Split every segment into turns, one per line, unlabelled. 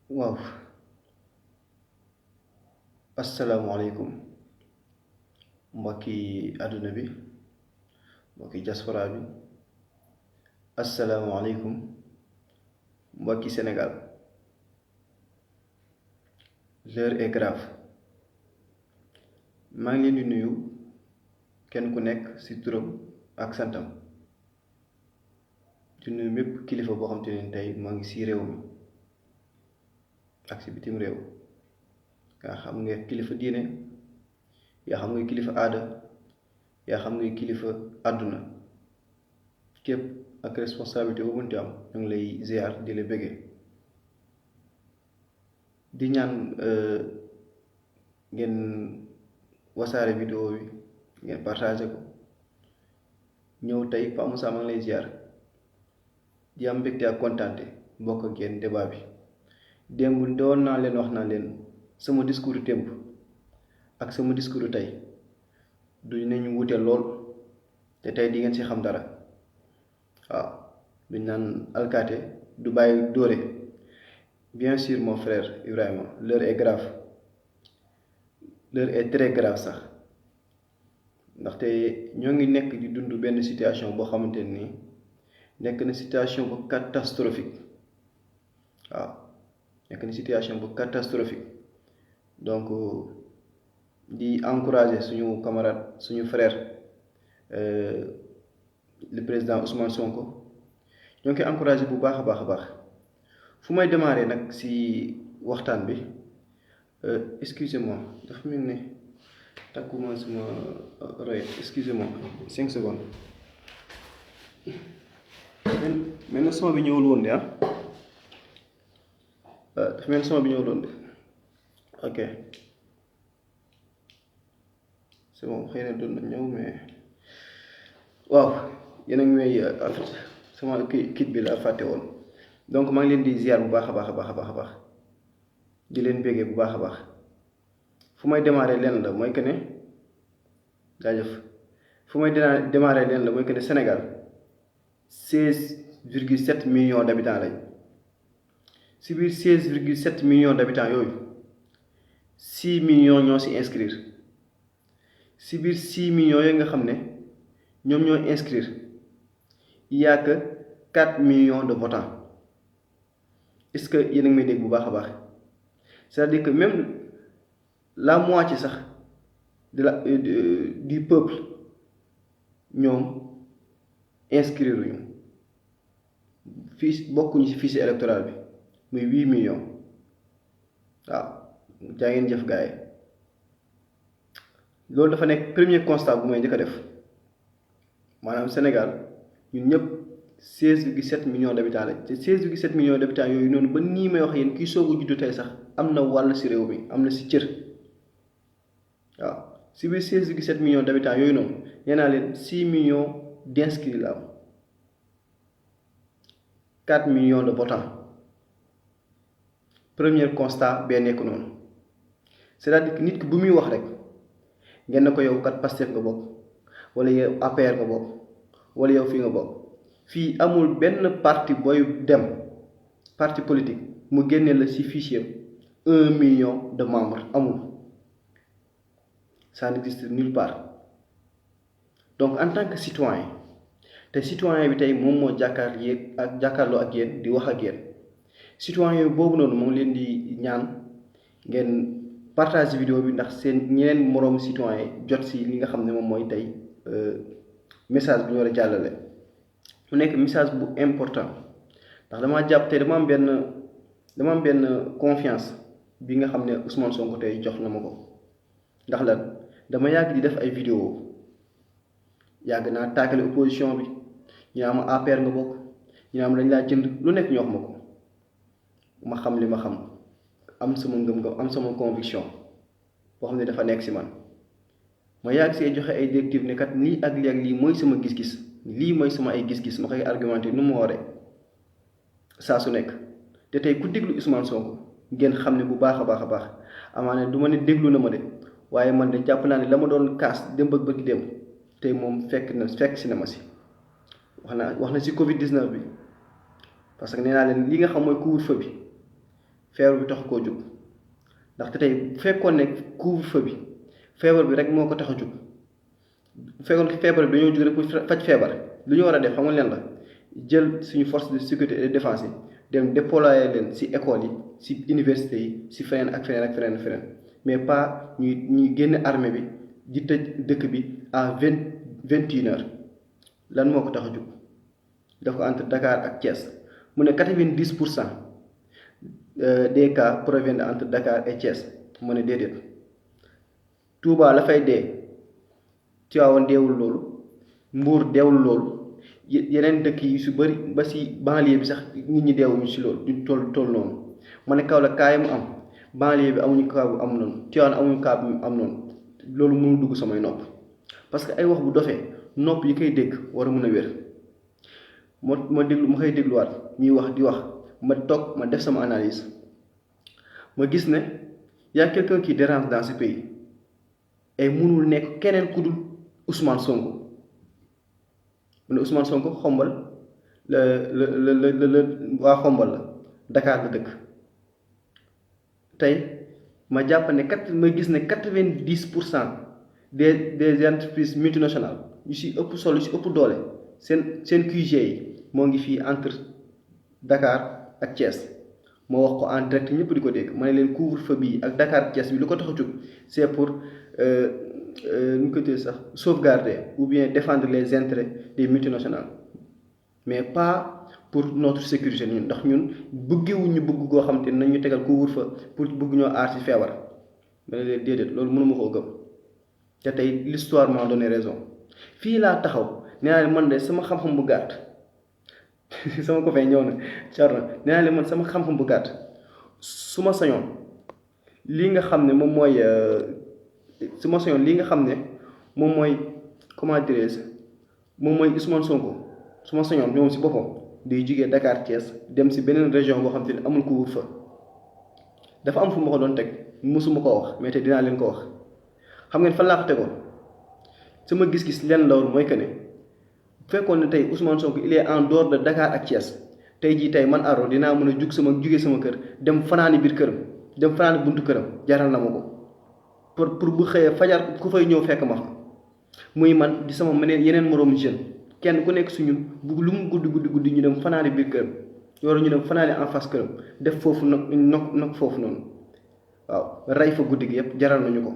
waaw asalaamaaleykum mbokki àdduna bi mbokki diaspora bi asalaamaaleykum mbokki Sénégal. L'heure est grave. maa ngi leen di nuyu kenn ku nekk ci turam ak santam di nuyu mépp kilifa boo xam te ne tey maa ngi ci réew mi ak ci bitim réew. yaa xam nga kilifa diine, yaa xam nga kilifa aada, yaa xam nga kilifa àdduna, képp ak responsabilité bu mënti am ñu ngi lay ziar di la bëggee di ñaan ngeen wasaare vidéo bi, ngeen partagé ko. ñëw tey Pa Moussa maa ngi lay ziar di am mbégte ak kontaante bokk ak yéen débat bi. démb doon naa leen wax naa leen sama discours démb ak sama discours tey du nañu wute lool te tey di ngeen ci xam dara. waaw duñ naan alkaate du bàyyi dóore. bien sûr mon frère Ibrahima, l'heure est grave, l'heure est très grave sax ndaxte ñoo ngi nekk di dund benn situation boo xamante nii nekk na situation bu catastrophique. waaw nekk na situation bu catastrophique. donc di encourager suñu camarade suñu frère le président Ousmane Sonko ñoo ngi koy encourager bu baax a baax a baax. fu may démarrer nag ci waxtaan bi excusez-moi dafa mel ne takkuma suma roye, excusez-moi 5 secondes. mel na son bi ñëwul woon de dafa mel ne son bi ñëwul woon de ok c'est bon, xëy na doon na ñëw mais waaw yéen a ngi may en fait sama kit bi la fàtte woon. donc maa ngi leen di ziar bu baax a baax a baax a baax a baax di leen béggee bu baax a baax. fu may démarrer leen la mooy que ne jaajëf fu may démarrer leen la mooy que ne Sénégal 16,7 millions d'habitants lañ. si biir 16,7 millions d'habitants yooyu 6 millions ñoo ci inscrire. si biir 6 millions yooyu nga xam ne ñoom ñoo inscrire il y a que 4 millions de votants. est-ce que yéen a ngi may dégg bu baax a baax? c'est-à-dire que même la moitié sax de la du peuple ñoom inscrire ñu fii bokkuñu ci fichier électoral bi muy 8 millions. waaw jaa ngeen jëf gaay loolu dafa nekk premier constat bu may njëkk a def maanaam Sénégal ñun ñëpp 16,7 millions d'habitants lañ te 16,7 millions d'habitants yooyu noonu ba nii may wax yéen kii soog a juddu tey sax am na wàll ci réew mi am na ci cër. waaw ci biir 16,7 millions d'habitants yooyu noonu nee naa leen 6 millions d'inscrits la am 4 millions de votants. premier constat bee nekk noonu c'est-à-dire que nit ki bu muy wax rek ngeen ne ko yow kat Pastef nga bokk wala yow APR nga bokk wala yow fii nga bokk. fii amul benn parti booy dem parti politique mu génne la ci fichier 1 million de membres amul. ça n'existe nulle part. donc en tant que citoyen te citoyen bi tey moom moo jàkkaarloo ak yéen di wax ak yéen citoyen boobu noonu moom leen di ñaan ngeen partage vidéo bi ndax seen ñeneen moroomu citoyen jot ci li nga xam ne moom mooy tey message bi ñu war a jàllale. mu nekk message bu important ndax damaa jàpp tey dama am benn confiance bi nga xam ne Ousmane Sonko tey jox na ma ko. ndax lan dama yàgg di def ay vidéo yàgg naa tàggale opposition bi ñu am APR nga bokk ñu am dañ laa jënd lu nekk ñu wax ma ko ma xam li ma xam am sama ngëm-ngëm am sama conviction boo xam ne dafa nekk ci man ma yàgg see joxe ay directives ne kat lii ak lii ak lii mooy sama gis-gis. lii mooy sama ay gis-gis ma koy argumenté nu mu waree saa su nekk te tey ku déglu Ousmane Sonko ngeen xam ne bu baax a baax a baax amaana du ma ne déglu na ma de waaye man de jàpp naa ne la ma doon kaas démb ak bëgg démb tey moom fekk si na ma si. wax na si Covid 19 bi parce que nee naa leen li nga xam mooy couvre-feu bi feebar bi tax koo jóg ndaxte tey bu fekkoon ne couvre-feu bi feebar bi rek moo ko tax a jóg bu fekkoon feebar bi dañoo jóg rek pour faj feebar lu ñu war a def xam nga leen la jël suñu force de sécurité et de défense yi dem déployer leen ci école yi ci université yi ci feneen ak feneen ak feneen ak feneen mais pas ñuy génne armée bi di tëj dëkk bi à 21h lan moo ko tax a jóg daf ko entre Dakar ak Thiès mu ne 90% des cas proviennent entre Dakar et Thiès mu ne déedéet Touba la fay dee Tivaouane deewul loolu Mbour deewul loolu yeneen dëkk yi su bëri ba si banlieue bi sax nit ñi deewuñu si loolu du toll noonu ma ne Kaolack kaa yi mu am banlieue bi amuñu cas bu am noonu Tivaouane amuñu cas bu am noonu loolu mënul dugg samay nopp parce que ay wax bu dofee nopp yi koy dégg war a mën a wér ma koy dégluwaat ñuy wax di wax ma toog ma def sama analyse ma gis ne y a quelqu'un qui dérange dans ce pays et mënul nekk keneen ku dul Ousmane Sonko mu ne Ousmane Sonko xombal la waa xombal la Dakar la dëkk tey ma jàpp ne ma gis ne 90% des entreprises multinationales yu si ëpp solo yu si ëpp doole seen QG yi moo ngi fii entre Dakar ak Thiès moo wax ko en direct ñëpp di ko dégg ma ne leen couvre-feu bii ak Dakar ak Thiès bi lu ko tax a jóg c'est pour ñu ko tuddee sax sauvegarder ou bien défendre les intérêts des multinationales mais pas pour notre sécurité ñun ndax ñun bëggewuñu bëgg goo xam te nañ ñu tegal couvre-feu pour bëgg ñoo aar ci feebar ma ne leen déedéet loolu mënuma koo gëm te tey l'histoire m'a donné raison fii laa taxaw nee naa leen man de sama xam-xam bu gàtt sama ko fay ñëw na Thierno nee naa leen man sama xam-xam bu gàtt su ma sañoon lii nga xam ne moom mooy moom mooy comment dirais-je moom mooy Ousmane Sonko su ma sañoon ñoom si boppam day jugee Dakar Thiès dem si beneen région boo xam te ne amul couvre-feu dafa am fu ma ko doon teg mosuma koo wax mais te dinaa leen ko wax xam ngeen fan laa ko tegoon sama gis-gis lenn la woon mooy que ne bu fekkoon ne tey Ousmane Sonko il est en dehors de Dakar ak Thiès tey jii tey man Ardo dinaa mën a jugee sama kër dem fanaani biir këram dem fanaani buntu këram jaral na ma ko pour bu xëyee fajar ku fay ñëw fekk ma fa muy man di sama yeneen moroom jeune kenn ku nekk suñu bu lu mu guddi ñu dem fanaani biir këram yoru ñu dem fanaani en face këram def foofu nok foofu noonu waaw rey fa guddi gi yëpp jaral nañu ko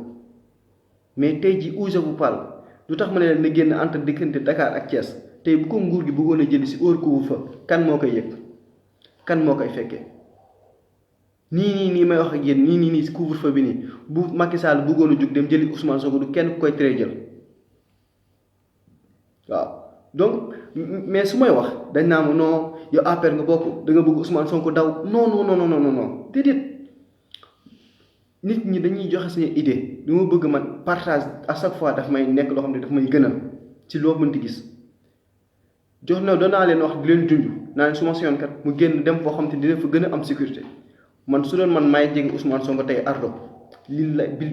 mais tey ji où je vous parle lu tax ma ne leen na génn entre diggante Dakar ak Thiès tey bu ko nguur gi bëggoon a jëli si heure couvre-feu kan moo koy yëg kan moo koy fekkee nii may wax ak yéen nii si couvre-feu bi nii bu Macky Sall bëggoon a jug dem jëli Ousmane Sonko du kenn ku koy teree jël waaw donc mais su may wax dañ naa ma non yow APR nga bokk da nga bëgg Ousmane Sonko daw non déedéet nit ñi dañuy joxe suñu idée li ma bëgg man partage à chaque fois daf may nekk loo xam ne daf may gënal ci loo mënti gis jox na doon naa leen wax di leen junj naa leen su ma seyoon kat mu génn dem foo xam te dina fa gën a am sécurité man su doon man maay jege Ousmane Sonko tey Ardo li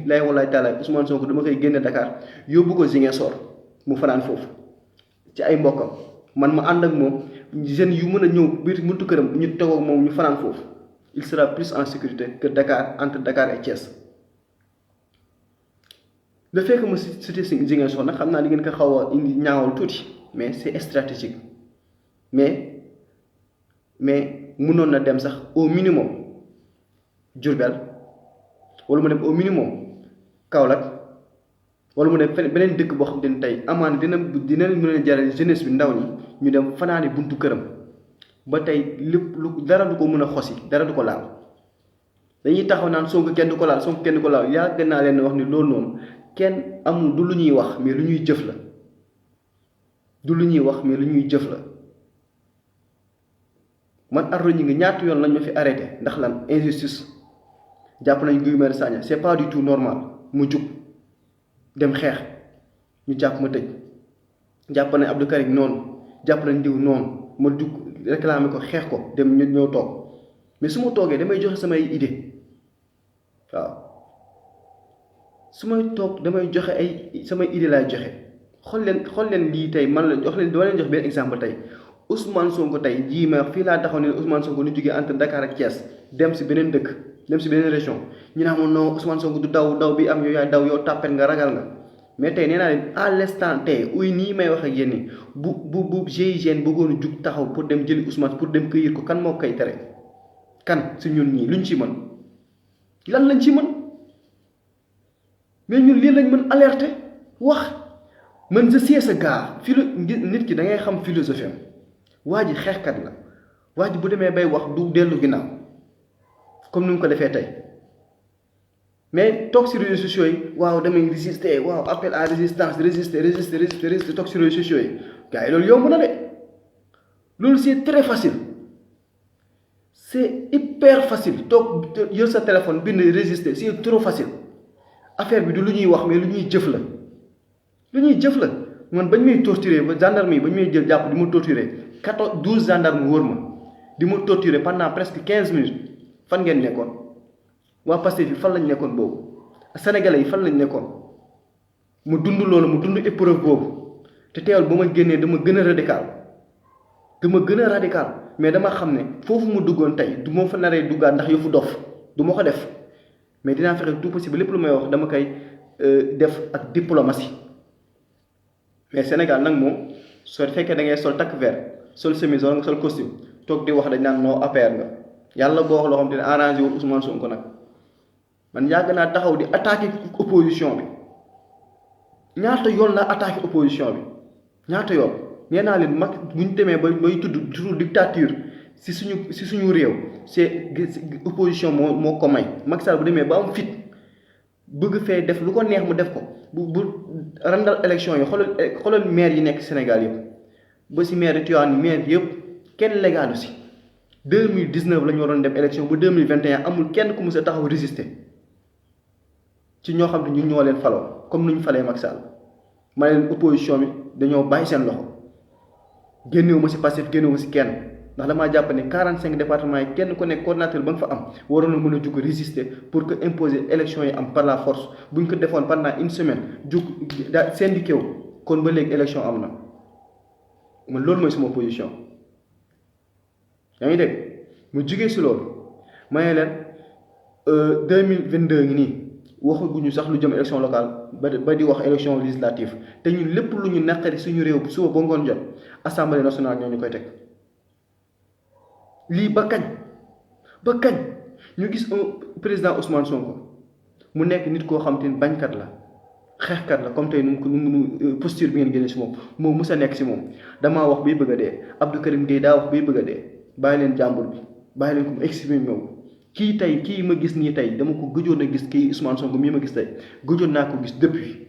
lay walaay taalaay Ousmane Sonko dama koy génne Dakar yóbbu ko Ziguinchor mu fanaan foofu ci ay mbokkam man ma ànd ak moom jeunes yu mën a ñëw biir buntu këram ñu toog ak moom ñu fanaan foofu il sera plus en sécurité que Dakar entre Dakar et Thiès le fait que ma cité Ziguinchor nag xam naa li ngeen ko xaw a indi ñaawal tuuti mais c'est stratégique mais mënoon na dem sax au minimum Diourbel wala mu dem au minimum Kaolack wala mu dem beneen dëkk boo xam ne tey amaana dina mën a jaral jeunesse bi ndaw ñi ñu dem fanaani buntu këram ba tey lépp lu dara du ko mën a xosi dara du ko laal dañuy taxaw naan Sonko kenn du ko laal yàgg naa leen wax ni loolu noonu kenn amul du lu ñuy wax mais lu ñuy jëf la man Ardo ñi ngi ñaata yoon lañ ma fi arrêté ndax lan injustice jàpp nañ Guy Marius Sagna c'est pas du tout normal mu jug dem xeex ñu jàpp ma tëj jàpp nañ Abdou Karim noonu jàpp nañ diw noonu ma jug réclamer ko xeex ko dem ñu ñëw toog mais su ma toogee damay joxe samay idée waaw su may toog damay joxe samay idée laay joxe xool leen lii tey man la jox leen doo leen jox benn exemple tey Ousmane Sonko tey jii ma fii laa taxaw ne Ousmane Sonko nu jógee entre Dakar ak Thiès dem si beneen dëkk dem si beneen région ñu naan moom non Ousmane Sonko du daw bi am yow yaay daw yow tàppet nga ragal nga mais tey nee naa leen à l'instant tey uy nii may wax ak yéen nii bu GIGN bëggoon a jug taxaw pour dem jëli Ousmane pour dem cueillir ko kan moo koy tere kan si ñun ñii luñ ci mën lan lañ ci mën mais ñun lii lañ mën alerter wax man je sais ce gars nit ki da ngay xam philosophie am waa ji xeexkat la waa ji bu demee bay wax du dellu ginnaaw comme ni mu ko defee tey mais toog si réseaux sociaux yi waaw damay résister waaw appel à résistance résister toog si réseaux sociaux yi gars yi loolu yomb na de loolu c'est très facile c'est hyper facile toog yor sa téléphone bind résister c'est trop facile affaire bi du lu ñuy wax mais lu ñuy jëf la man bañ may torturer ba gendarme yi bañ may jël jàpp di ma torturer 12 gendarme wóor ma di ma torturer pendant presque 15 minutes fan ngeen nekkoon waa Pastef yi fan lañ nekkoon boobu sénégalais yi fan lañ nekkoon mu dund loolu mu dund épreuve boobu te teewul ba ma génnee dama gën a radical mais dama xam ne foofu mu duggoon tey du ma fa naree duggaat ndax yëfu dof du ma ko def mais dinaa fexe tout possible lépp lu may wax dama koy def ak diplomatie mais Sénégal nag moom soo fekkee da ngay sol takk vert sol chemise wala nga sol costume toog di wax dañ naan noo APR nga yàlla boo wax loo xam te ne arrangé wul Ousmane Sonko nag man yàgg naa taxaw di attaquer opposition bi ñaata yoon la attaquer opposition bi ñaata yoon nee naa leen mag bu ñu demee bay tudd toujours dictature si suñu réew c'est opposition moo ko may Macky Sall bu demee ba am fit bëgg fee def lu ko neex mu def ko bu randal élection yi xoolal maire yi nekk Sénégal yëpp ba si maire Tivaouane maire yëpp kenn légalu si 2019 la ñu waroon dem élection ba 2021 amul kenn ku mës a taxaw résister ci ñoo xam ne ñun ñoo leen faloo comme nu ñu falee Macky Sall ma leen opposition bi dañoo bàyyi seen loxo génnewu ma si Pastef génnewu ma si kenn ndax damaa jàpp ne 45 départements yi kenn ku nekk coordinateur ba nga fa am waroon na mën a jug résister pour que imposer élection yi am par la force bu ñu ko defoon pendant une semaine jug daa syndiqué wu kon ba léegi élection am na man loolu mooy sama position. yaa ngi dégg mu jugee si loolu ma ne leen 2022 ngi nii waxaguñu sax lu jëm élection locale ba di wax élection législative te ñun lépp lu ñu naqari suñu réew suba ba ngoon jot assemblée nationale ñoo ñu koy teg. lii ba kañ ñu gis président Ousmane Sonko mu nekk nit koo xam te ni bañkat la xeexkat la comme tey nu mu posture bi ngeen génne si moom mës a nekk si moom damaa wax bay bëgg a dee Abdou Karim Gueye daa wax bay bëgg a dee bàyyi leen jàmbur bi bàyyi leen ko mu exprimer wu kii ma gis nii tey dama ko gëjoon a gis kii Ousmane Sonko mii ma gis tey gëjoon naa ko gis depuis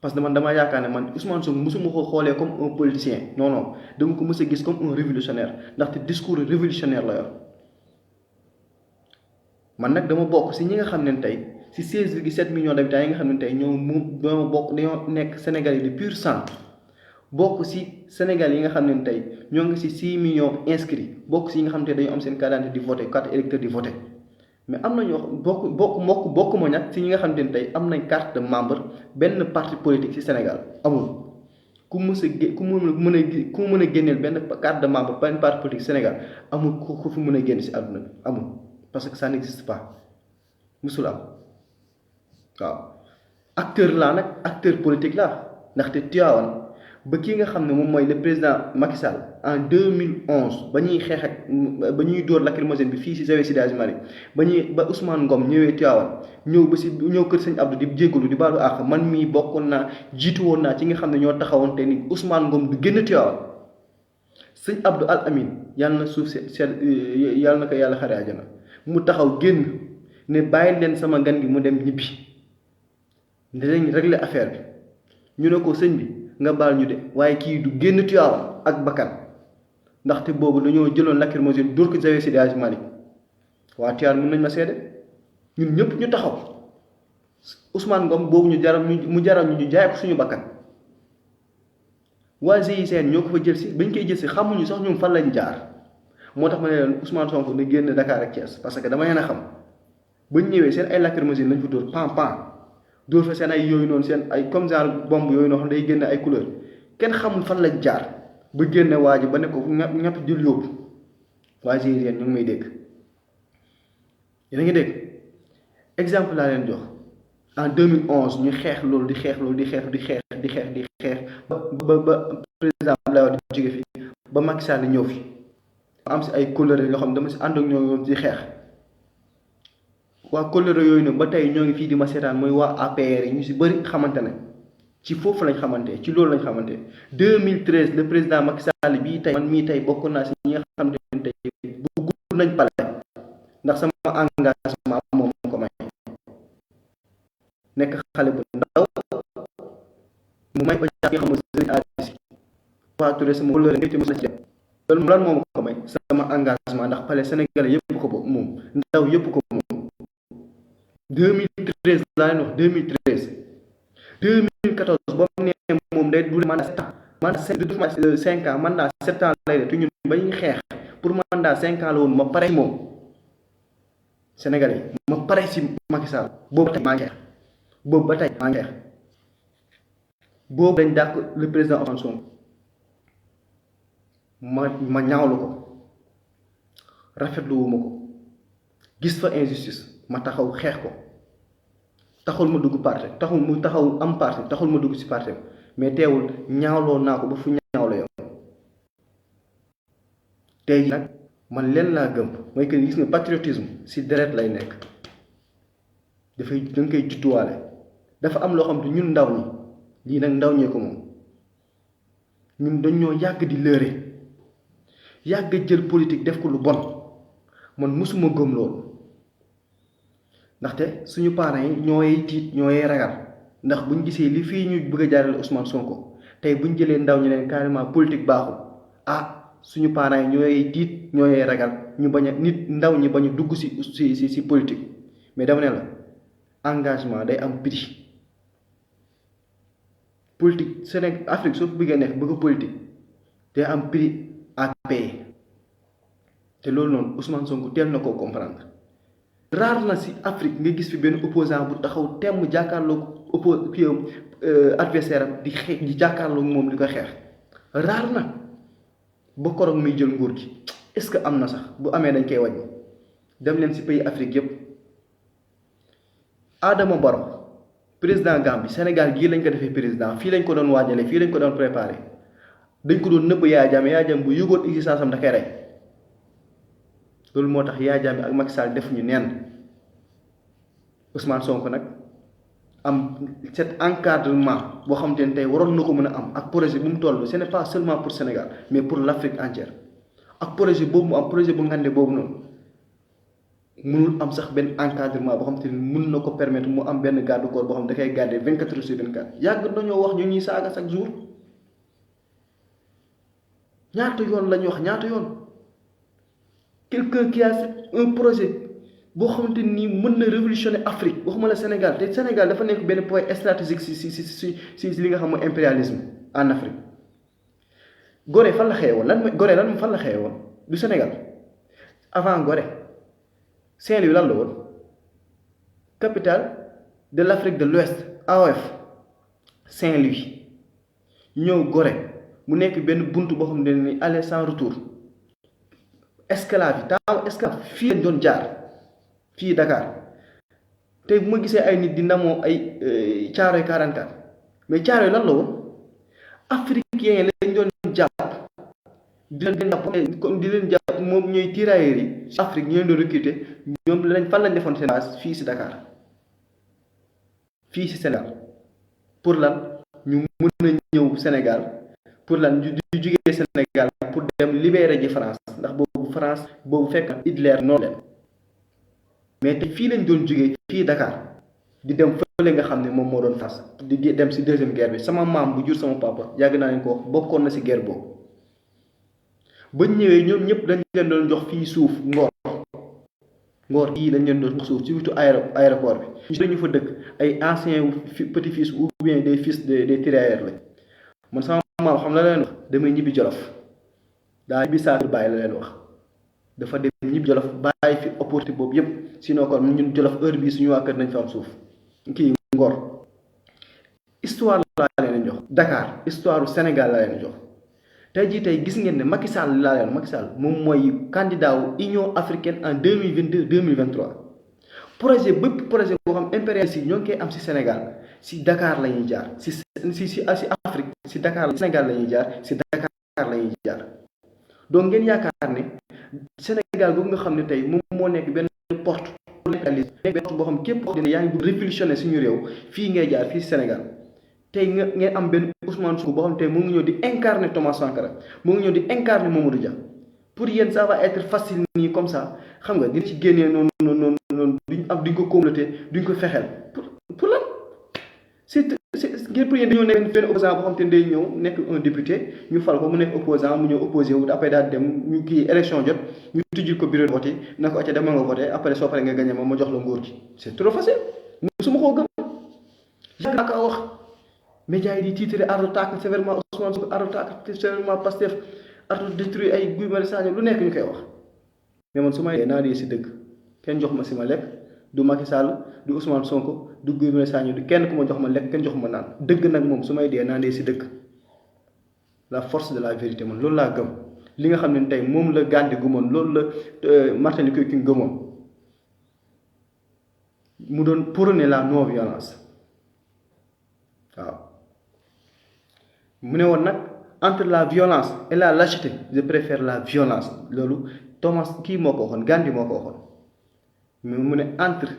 parce que man damaa yaakaar ne man Ousmane Sonko mosuma ko xoolee comme un politicien non dama ko mës a gis comme un révolutionnaire ndaxte discours révolutionnaire la yor man nag dama bokk si ñi nga xam ne tey si 16,7 millions d'habitants yi nga xam ne tey dañoo nekk Sénégalais de pur sang bokk si Sénégal yi nga xam ne tey ñoo ngi si 6 millions inscrits bokk si yi nga xam ne dañoo am seen carte d'identité di voter carte électeur di voter mais am na ñoo bokk ma ñag si ñi nga xam ne tey am nañ carte de membre benn parti politique si Sénégal amul ku mën a génneel benn carte de membre benn parti politique Sénégal amul ku fi mën a génn si àdduna bi amul parce que ça n'existe pas musul am waaw acteur politique laa ndaxte Tivaouane ba kii nga xam ne moom mooy le président Macky Sall en 2011 ba ñuy xeex ak ba ñuy dóor lacrymogène bi fii si Zawiya Seydi Hadji Malick ba Ousmane Ngom ñëwee Tivaouane ñëw kër sëñ Abdou di jéggalu di baalu àq man mii bokkoon naa jiitu woon naa ci nga xam ne ñoo taxawoon te ni Ousmane Ngom du génn Tivaouane sëñ Abdou Al Amin yàlla na suuf si yàlla na ko yàlla xare àjjana mu taxaw génn ne bàyyi leen sama gan gi mu dem ñibbi dinañ régler affaire bi ñu ne ko sëñ bi nga baal ñu de waaye kii du génn Tivaouane ak bakkan ndaxte boobu dañoo jëloon lacrymogène dóor ko Zawiya Seydi Hadji Malick waa Tivaouane mën nañ ma seede ñun ñëpp ñu taxaw Ousmane Ngom boobu ñu jaral ñu jaay ko suñu bakkan waa GIGN ñoo ko fa jël si bañ koy jël si xamuñu sax ñoom fan lañ jaar moo tax ma ne leen Ousmane Sonko na génn Dakar ak Thiès parce que dama leen a xam bañ ñëwee seen ay lacrymogène lañ fa dóor pan dóor fa seen ay yooyu noonu seen ay comme genre bombe yooyu noonu day génn ay couleur kenn xamul fan lañ jaar bu génne waa ji ba ne ko ñapp jël yóbbu waa GIGN ñu ngi may dégg yéen a ngi dégg exemple laa leen jox en 2011 ñu xeex loolu di xeex ba président Abdoulaye Wade jóge fi ba Macky Sall ñëw fi am si ay kóllëre yoo xam ne dama si ànd ak ñoo yoon di xeex waa kóllëre yooyu nag ba tey ñoo ngi fii di ma seetaan mooy waa APR yi ñu si bëri xamante ne ci foofu lañ xamante ci loolu lañ xamante 2013 le président Macky Sall bii tey man mii tey bokk naa si ñi nga xam ne tey bëgg nañ pale ndax sama engagement moom ko may nekk xale bu ndaw mu may ba jàpp nga xam ne sëriñ Adji waa Touré sama kóllëre nga ci mos na ci loolu lan moom ko may sama engagement ndax pale Sénégalais yëpp ko bokk moom ndaw yëpp ko moom 2013 laa leen wax 2013 2014 ba mu ne moom day du mandat 7 ans mandat 5 ans mandat 7 ans lay def te ñun ba ñuy xeex pour mandat 5 ans la woon ma pare moom Sénégalais ma pare si Macky Sall boobu tey maa ngi xeex boobu ba tey maa ngi xeex boobu dañ dàq le président Ousmane Sonko ma ñaawlu ko rafetlu wu ma ko gis fa injustice ma taxaw xeex ko taxul ma dugg parti taxul mu taxaw am parti taxul ma dugg si parti mais teewul ñaawloo naa ko ba fu ñaawlo yow tey nag man leen laa gëm mooy que gis nga patriotisme si deret lay nekk dafay da nga koy judduwaale dafa am loo xam te ñun ndaw ñi lii nag ndaw ñee ko moom ñun dañoo yàgg di lëre yàgg jël politique def ko lu bon man mësuma gëm loolu ndaxte suñu parents yi ñooy tiit ñooy ragal ndax buñ gisee li fii ñu bëgg a jaarale Ousmane Sonko tey buñ jëlee ndaw ñi leen carrément politique baaxul suñu parents yi ñooy tiit ñooy ragal ñu bañ a nit ndaw ñi bañ a dugg si politique mais dama ne la engagement day am prix politique Sénégal Afrique soo bëggee nekk bëgg politique day am prix à payer te loolu noonu Ousmane Sonko teel na koo comprendre. rare na si Afrique nga gis fi benn opposant bu taxaw temm jàkkaarloo adversaire am di xeex di jàkkaarloo moom di ko xeex rare na ba koroog muy jël nguur gi est-ce que am na sax bu amee dañ koy wàññi dem leen si pays Afrique yépp Adama Barrow président Gambie Sénégal gii lañ ko defee président fii lañ ko doon waajale fii lañ ko doon préparé dañ ko doon nëbb Yaya Jammeh bu yëgoon existence am da koy rey loolu moo tax Yaya Jammeh ak Macky Sall def ñu neen Ousmane Sonko nag am cet encadrement boo xamante ne tey waroon na ko mën a am ak projet bu mu toll ce n'est pas seulement pour Sénégal mais pour l'Afrique entière ak projet boobu mu am projet bu ngande boobu noonu mënul am sax benn encadrement boo xamante ne mën na ko permettre mu am benn garde corps boo xam da koy garder 24 heures sur 24 yàgg nañoo wax ñu ñuy saaga chaque jour ñaata yoon la ñu wax ñaata yoon quelqu'un qui a un projet boo xamante ni mën na révolutionner Afrique waxuma la Sénégal te Sénégal dafa nekk benn point stratégique si li nga xam mooy impérialisme en Afrique Gorée fan la xewoon Gorée lan fan la xewoon du Sénégal avant Gorée Saint-Louis lan la woon capitale de l'Afrique de l'Ouest AOF Saint-Louis ñëw Gorée mu nekk benn buntu boo xam ne ni aller sans retour esclave yi taaw esclave fii lañ doon jaar fii Dakar tey bu ma gisee ay nit di ndamoo ay Caaroy 44 mais Caaroy lan la woon africain lañ doon jàpp di leen jàpp moom ñooy tirailleurs yi Afrique ñu leen doon recruter ñoom lañ fan lañ defoon seen base fii si Dakar fii si Sénégal pour lan ñu mën a ñëw Sénégal pour lan ñu jugee Sénégal pour dem libérer ji France ndax France boobu fekk Hitler noonu leen mais te fii lañ doon jógee fii Dakar di dem fële nga xam ne moom moo doon France di dem si deuxième guerre bi sama maam bu jur sama papa yàgg naa leen ko wax bokkoon na si guerre boobu ba ñëwee ñoom ñëpp dañ leen doon jox fii suuf Ngor yii dañ leen doon jox suuf ci wetu aéroport bi ñu fa dëkk ay anciens petits fils ou bien des fils des tirailleurs lañ man sama maam xam la leen wax damay ñibbi Jolof daa ñibbi saa bàyyi la leen wax dafa dem ñibbi Jolof bàyyi fi opportunité boobu yëpp sinon kon ñun Jolof heure bii suñu waa kër nañ fa am suuf kii Ngor histoire laa leen jox Dakar histoire du Sénégal laa leen jox tey jii tey gis ngeen ne Macky Sall laa leen Macky Sall moom mooy candidat wu Union africaine en 2022 2023 projet bépp projet boo xam impérialiste yi ñoo ngi koy am si Sénégal si Dakar la ñuy jaar si Afrique si Dakar Sénégal la ñuy jaar si Dakar la ñuy jaar donc ngeen yaakaar ne Sénégal boobu nga xam ne tey moom moo nekk benn porte boo xam képp koo xam ne yaa ngi révolutionné suñu réew fii ngay jaar fii Sénégal tey ngeen am benn Ousmane Sonko boo xam tey mu ngi ñëw di incarner Thomas Sankara mu ngi ñëw di incarner Mamadou Dia pour yéen ça va être facile nii comme ça xam nga dina ci génnee noonu duñ ko complété duñ ko fexeel pour lan ngeen pour yéen dañoo nekk benn opposant boo xam te ne day ñëw nekk un député ñu fal ko mu nekk opposant mu ñëw opposé wu après daal dem ñu kii élection jot ñu tijjil ko bureau de vote na ko acca demal nga voté après soo paree nga gagné ma jox la nguur gi c'est trop facile musuma koo gëm yàgg ko wax médias yi di titre ardo taak sévèrement Ousmane Sonko ardo taak sévèrement Pastef ardo détruire ay Guy Marius Sagna lu nekk ñu koy wax mais man su ma naa dee si dëgg kenn jox ma si ma lekk du Macky Sall du Ousmane Sonko du Guy Marius Sagna du kenn ku ma jox ma lekk kenn jox ma naan dëgg nag moom su may dee naa dee si dëgg la force de la vérité man loolu laa gëm li nga xam ne tey moom la Gandhi gëmoon loolu la Martin Luther King gëmoon mu doon prôner la non violence waaw mu ne woon nag entre la violence et la lâcheté je préfère la violence loolu Thomas kii moo ko waxoon Gandhi moo ko waxoon mu ne entre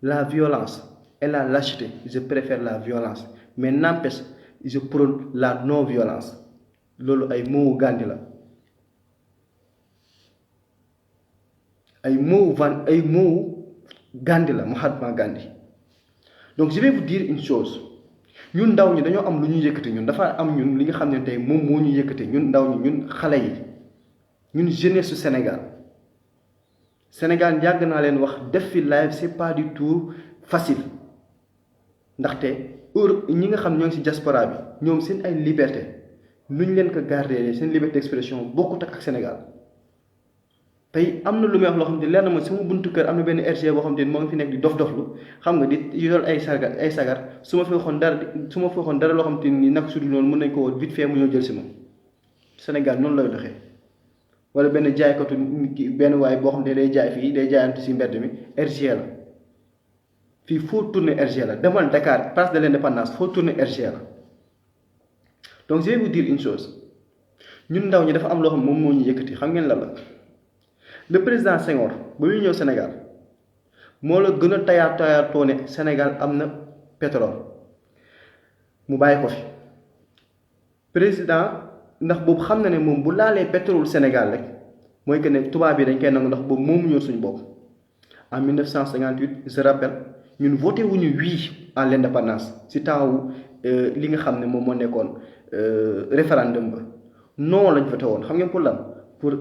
la violence et la lâcheté je préfère la violence mais n'empêche je prône la non violence loolu ay mots Gandhi la ay mots Gandhi la Mahatma Gandhi donc je vais vous dire une chose ñun ndaw ñi dañoo am lu ñu yëkkati ñun dafa am ñun li nga xam ne tey moom moo ñu yëkkati ñun ndaw ñi ñun xale yi ñun jeunesse su Sénégal yàgg naa leen wax def fi live c'est pas du tout facile ndaxte ñi nga xam ñoo ngi ci diaspora bi ñoom seen ay liberté nuñ leen ko garder seen liberté d'expression bokkut ak Sénégal tey am na lu may wax loo xam ne leer na ma sama buntu kër am na benn RG boo xam ne moo ngi fi nekk di dof-doflu xam nga di yor ay sagar su ma fi waxoon dara loo xam te ni nag su dul noonu mën nañ ko woo vite fait mu ñëw jël si ma Sénégal noonu lay doxee wala benn jaaykatu benn waay boo xam ne day jaay fii day jaayante si mbedd mi RG la fii foo tourner RG la demal Dakar place de l'Indépendance foo tourner RG la donc je vais vous dire une chose ñun ndaw ñi dafa am loo xam moom moo ñu yëkkati xam ngeen la le président Senghor ba muy ñëw Sénégal moo la gën a tayaatoo ne Sénégal am na pétrole mu bàyyi ko fi président ndax boobu xam na ne moom bu laalee pétrole Sénégal rek mooy que ne tubaab yi dañ koy nangu ndax boobu moomu ñëw suñu bopp en 1958 je rappelle ñun voté wuñu oui à l'indépendance si temps wu li nga xam ne moom moo nekkoon référendum ba non lañ voté woon xam ngeen pour lan pour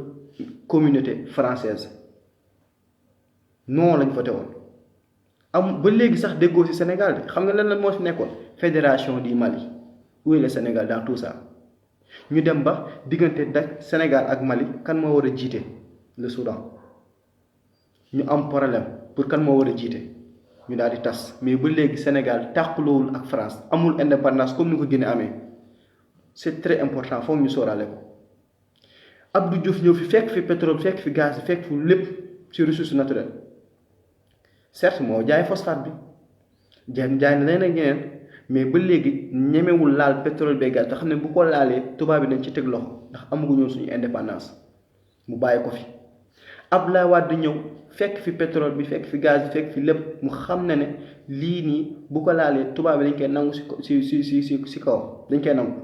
communauté française non lañ voté woon am ba léegi sax déggoo ci Sénégal de xam nga lan la moo fi nekkoon fédération du Mali où est le Sénégal dans tout ça ñu dem ba diggante dak Sénégal ak Mali kan moo war a jiite le Soudan ñu am problème pour kan moo war a jiite ñu daal di tas mais ba léegi Sénégal tàqaloowul ak France amul indépendance comme ni ko Guinée amee c'est très important foog ñu sóoraale ko Abdou Diouf ñëw fi fekk fi pétrole fekk fi gaz fekk fi lépp ci ressource naturelle certes moo jaay phosphate bi jaay na leen ak ñeneen mais ba léegi ñemewul laal pétrole bee gaz te xam ne bu ko laalee tubaab bi dañ ci teg loxo ndax amaguñu suñu indépendance mu bàyyi ko fi Abdoulaye Wade ñëw fekk fi pétrole bi fekk fi gaz bi fekk fi lépp mu xam ne ne lii nii bu ko laalee tubaab bi dañ koy nangu si kaw dañ koy nangu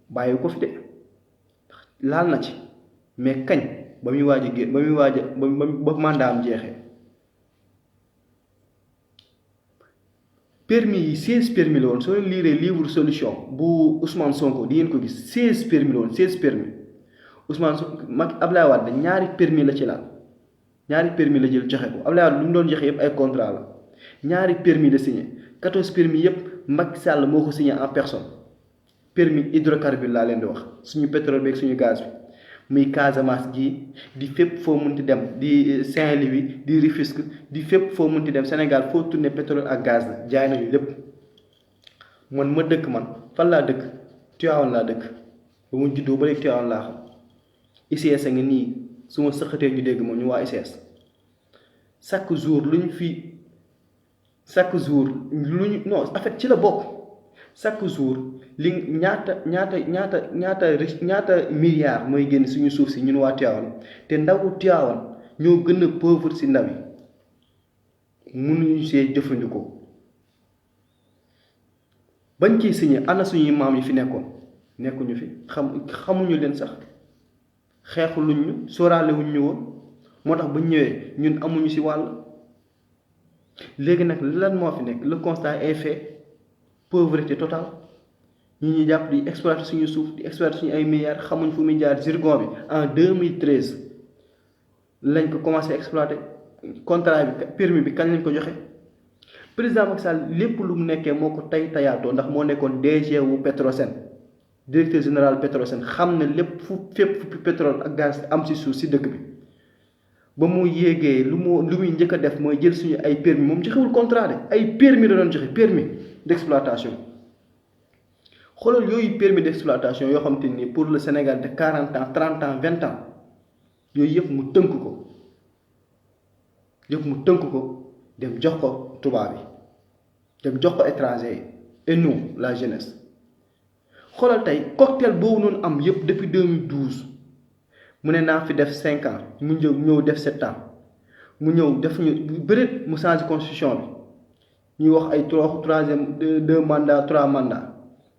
bàyyi ko fi de laal na ci mais kañ ba muy waaj a génn ba mandat am jeexee permis yi 16 permis la woon soo leen liiree livre solution bu Ousmane Sonko di ngeen ko gis 16 permis la woon 16 permis Ousmane Sonko mag Abdoulaye Wade ñaari permis la ci laal ñaari permis la jël joxe ko Abdoulaye Wade lu mu doon joxe yëpp ay contrat la ñaari permis la signé 14 permis yëpp Macky Sall moo ko signé en personne. permis hydrocarbure laa leen di wax suñu pétrole beeg suñu gaz bi muy Casamance gi di fépp foo munti dem di Saint-Louis di Rufisque di fépp foo munti dem Sénégal foo tourné pétrole ak gaz la jaay nañu lépp man ma dëkk man fan laa dëkk Tivaouane laa dëkk ba mu juddoo ba léegi Tivaouane laa xam ICS a ngi nii su ma sëqatee ñu dégg moom ñu waa ICS chaque jour lu ñu fi chaque jour lu ñu non en fait ci la bokk chaque jour li ñaata milliards mooy génn suñu suuf si ñun waa Tivaouane te ndawu Tivaouane ñoo gën a pauvre si ndaw yi mënuñu see jëfandikoo bañ ciy signé ana suñuy maam yi fi nekkuñu fi xamuñu leen sax xeexuluñ ñu sóoraale wuñ ñu woon moo tax bañ ñëwee ñun amuñu si wàll léegi nag lan moo fi nekk le constat est fait pauvreté totale ñi jàpp di exploiter suñu suuf di exploiter suñu ay milliards xamuñ fu muy jaar zircon bi en 2013 lañ ko commencé exploiter contrat bi permis bi kañ lañ ko joxe président Macky Sall lépp lu mu nekkee moo ko tayaatoo ndax moo nekkoon DG wu Petrosen directeur général Petrosen xam ne lépp fépp fu pétrole ak gaz am si suuf si dëkk bi ba mu yéegee lu muy njëkk a def mooy jël suñu ay permis moom joxewul contrat de ay permis la doon joxe permis d'exploitation xoolal yooyu permis d'exploitation yoo xam te ni pour le Sénégal de 40 ans 30 ans 20 ans yooyu yëpp mu tënk ko dem jox ko tubaab yi dem jox ko étranger yi et nous la jeunesse xoolal tey cocktail boobu noonu am yëpp depuis 2012 mu ne naa fi def 5 ans mu ñëw def 7 ans mu ñëw def ñu bëreet mu changé constitution bi ñuy wax ay troisième 2 mandats 3 mandats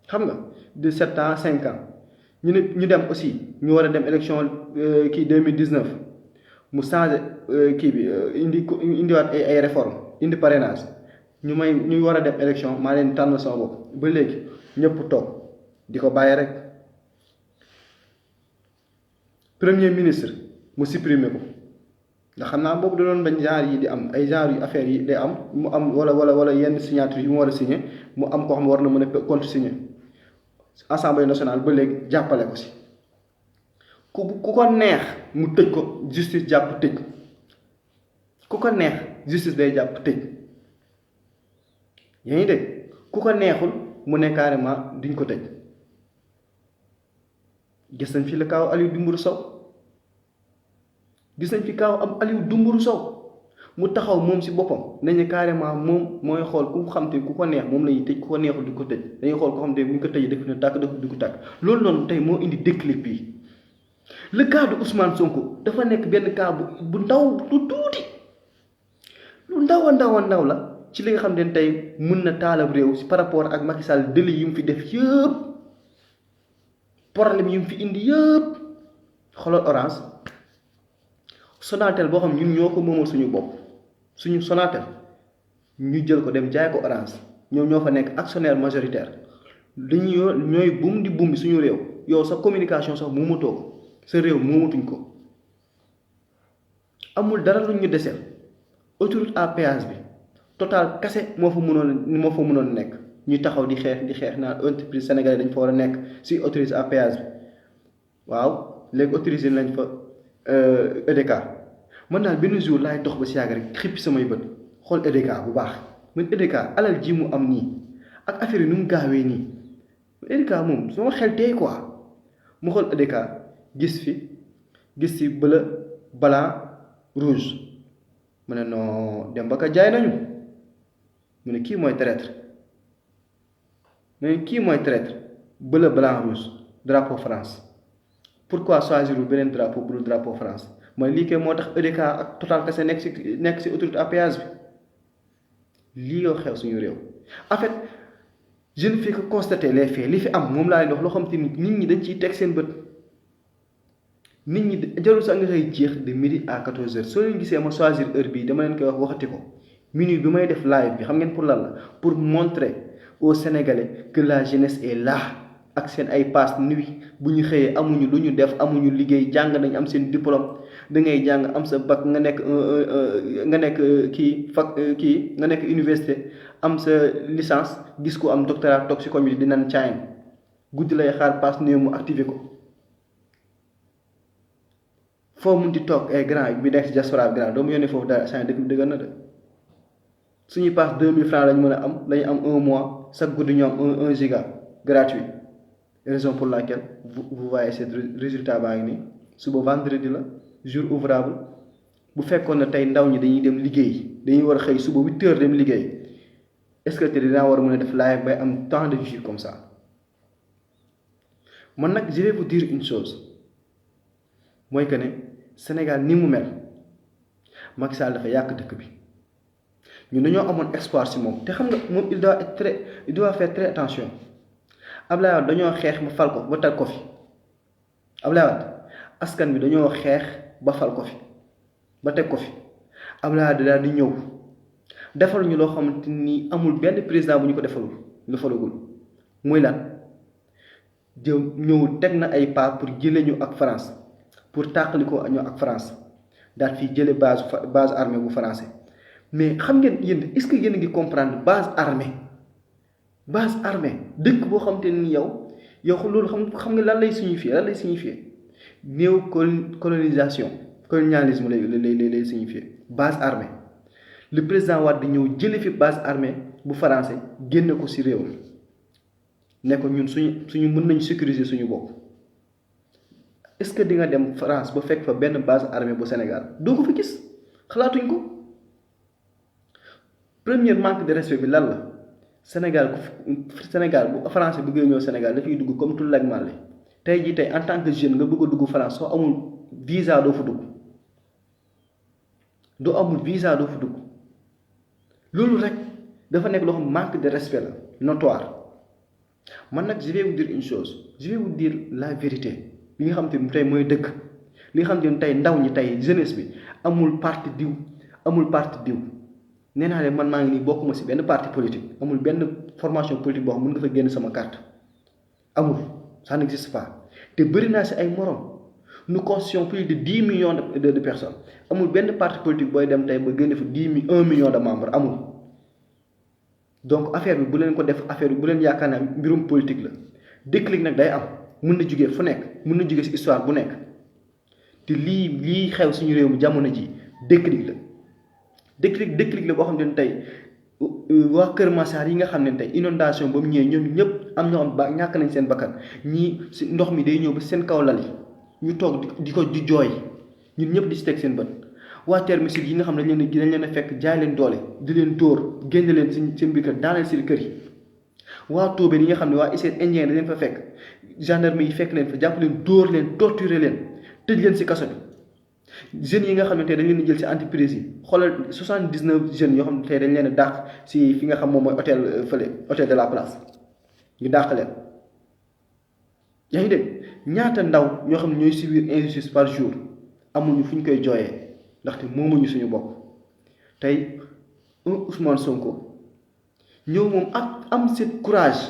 xam nga de 7 ans 5 ans ñu dem aussi ñu war a dem élection kii 2019 mu changé kii bi indiwaat ay réforme indi parrainage ñu war a dem élection maa leen tànn sama bopp ba léegi ñëpp toog di ko bàyyi rek premier ministre mu supprimer ko ndax xam naa boobu da doon bañ genre yi di am ay genre yu affaire yi day am mu am wala yenn signature yu mu war a signé mu am koo xam ne war na mën a contre signé assemblée nationale ba léegi jàppale ko si ku ko neex mu tëj ko justice jàpp tëj ku ko neex justice day jàpp tëj yaa ngi dégg ku ko neexul mu ne carrément duñ ko tëj gis nañ fi la kaaw Aliou Dembourou Sow gis nañ fi kaaw am Aliou Dembourou Sow mu taxaw moom si boppam nañu carrément moom mooy xool ku xam te ku ko neex moom la ñuy tëj ku ko neexul du ko tëj dañuy xool ko xam te bu ñu ko tëjee def na tàkk def du ko tàkk loolu noonu tey moo indi déclic bi le cas de Ousmane Sonko dafa nekk benn cas bu ndaw lu tuuti lu ndaw a ndaw la ci li nga xam ne tey mën na taalab réew si par rapport ak Macky Sall dëli yi mu fi def yëpp problème yi mu fi indi yëpp xoolal Orange Sonatel boo xam ñun ñoo ko moomal suñu bopp suñu Sonatel ñu jël ko dem jaay ko Orange ñoom ñoo fa nekk actionnaire majoritaire dañuy ñooy buum di buum bi suñu réew yow sa communication sax moomatoo ko sa réew moomatuñ ko amul dara luñ ñu deseel autoroute à péage bi Total kase moo fa mënoon nekk ñuy taxaw di xeex naan entreprise sénégalais dañ fa war a nekk si autoroute à péage bi waaw léegi autorisé nañ fa EDK man daal benn jour laay dox ba si yàgg rek xippi samay bët xool EDK bu baax man EDK alal ji mu am nii ak affaire yi nu mu gaawee nii EDK moom sama xel tey quoi mu xool EDK gis si bleu blanc rouge mu ne non dem ba ka jaay nañu mu ne kii mooy traître bleu blanc rouge drapeau France pourquoi choisir beneen drapeau bu dul drapeau France mooy lii kay moo tax EDK ak Total kese nekk si autoroute à péage bi lii yoo xew suñu réew en fait je ne fais que constater les faits li fi am moom laa leen wax loo xam te nit ñi dañ ciy teg seen bët nit ñi jarul sax nga koy jeex de midi à 14h soo leen gisee ma choisir heure bii dama leen koy waxati ko minute bi may def live bi xam ngeen pour lan la pour montrer aux Sénégalais que la jeunesse est là ak seen ay passe nuit bu ñu xëyee amuñu lu ñu def amuñu liggéey jàng nañ am seen diplôme da ngay jàng am sa bac nga nekk nga nekk université am sa licence gis ko am doctorat toog si koñ bi di naan caayin guddi lay xaar passe nuit mu activé ko foo mun di toog ay grand bi nekk si diaspora bi grand doo mu yónnee foofu dara saa dëkk bi dëgër na de suñuy passe 2000 francs lañ mën a am dañu am un mois chaque guddi ñu am 1 giga gratuit raison pour laquelle vous voyez ce résultat baa ngi nii suba vendredi la jour ouvrable bu fekkoon ne tey ndaw ñi dañuy dem liggéey dañuy war a xëy suba 8 heures dem liggéey est-ce que te dinaa war a mën a def live bay am temps de vues comme ça man nag je vais vous dire une chose mooy que ne Sénégal ni mu mel Macky Sall dafa yàq dëkk bi ñun dañoo amoon espoir ci moom te xam nga moom il doit faire très attention Ablaye Wade dañoo xeex ba fal ko ba teg ko fi Ablaye Wade askan bi dañoo xeex ba fal ko fi ba teg ko fi Ablaye Wade daal di ñëw defal ñu loo xamante ni amul benn président bu ñu ko defalagul muy lan ñëw teg na ay pas pour jëlee ñu ak France pour tàqali ko ñu ak France daal fii jëlee base armée bu français mais xam ngeen yéen est-ce que yéen a ngi comprendre base armée dëkk boo xamante ni yow loolu xam nga lan lay signifier colonisation colonialisme lay signifier base armée le président Wade ñëw jële fi base armée bu français génne ko ci réew ne ko ñun suñu mën nañu sécuriser suñu bopp est-ce que di nga dem France ba fekk fa benn base armée bu Sénégal doo ko fa gis xalaatuñ ko. Premier manque de respect bi lan la Sénégal bu français bëggee ñëw Sénégal dafay dugg comme tout lag màlle tey jii en tant que jeune nga bëgg a dugg France soo amul visa doo fa dugg loolu rek dafa nekk loo xam manque de respect la notoire. Man nag je vais vous dire une chose, je vais vous dire la vérité li nga xam te ni tey mooy dëgg li nga xam te ni tey ndaw ñi tey jeunesse bi amul parti diw nee naa leen man maa ngi nii bokkuma ci benn parti politique amul benn formation politique boo xam mën nga fa génn sama carte amul ça n'existe pas te bëri naa ci ay morom nous constituons plus de 10 millions de personnes amul benn parti politique booy dem tey ba génne fa 1 million de membres amul. Donc affaire bi bu leen ko def affaire bi bu leen yaakaar ne mbirum politique la déclic nag day am mën na jugee fu nekk mën na jugee ci histoire bu nekk te lii xew suñu réew mi jamono ji déclic la boo xam ne tey waa Kër Massar yi nga xam ne tey inondation ba mu ñëwee ñoom ñëpp am ñoo am ba ñàkk nañ seen bakkan ñii ci ndox mi day ñëw ba seen kaw lal yi ñu toog di jooy ñun ñëpp di ci teg seen bët. waa Terme Sud yi nga xam ne dañ leen a fekk jaay leen doole di leen dóor génn leen seen biir kër daaneel seen kër yi waa Toobé yi nga xam ne waa ICS indien dañ leen fa fekk gendarme yi fekk leen fa jàpp leen dóor leen torturer leen tëj leen ci kaso bi jeunes yi nga xam ne tey dañ leen di jël ci entreprise yi xoolal 79 jeunes yoo xam ne tey dañ leen a dàq ci fi nga xam moom mooy hôtel de la place ñu dàq leen yaa ngi dégg ñaata ndaw ñoo xam ne ñooy subir injustice par jour amuñu fu ñu koy jooyee ndaxte moomuñu suñu bopp tey Ousmane Sonko ñëw moom am cette courage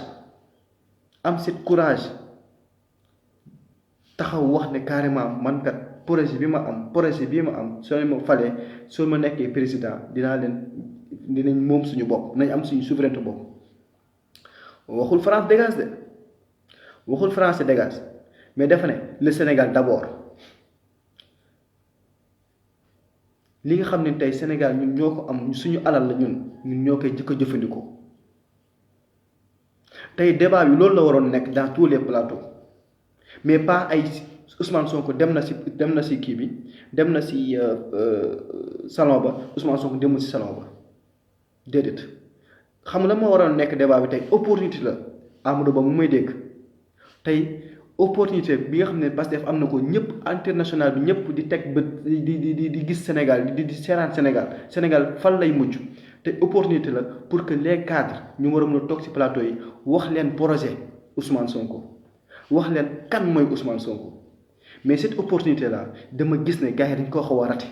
taxaw wax ne carrément man kat projet bii ma am soo ma falee soo ma nekkee président dinañ moom suñu bopp nañ am suñu souveraineté bopp waxul France dégage mais dafa ne le Sénégal d'abord. li nga xam ne tey Sénégal ñun ñoo ko am suñu alal la ñun ñoo koy jëkk a jëfandikoo tey débat bi loolu la waroon nekk dans tous les plateaux mais pas ay Ousmane Sonko dem na ci kii bi dem na ci salon ba Ousmane Sonko demul ci salon ba déedéet xam nga la moo waroon nekk débat bi tey opportunité la Amadou Ba mu may dégg tey opportunité bi nga xam ne Pastef am na ko ñëpp international bi ñëpp di teg bët di gis Sénégal di seeraan Sénégal fan lay mujj te opportunité la pour que les cadres ñu war a mën a toog ci plateau yi wax leen projet Ousmane Sonko wax leen kan mooy Ousmane Sonko mais cette opportunité là dama gis ne gars yi dañ koo xaw a raté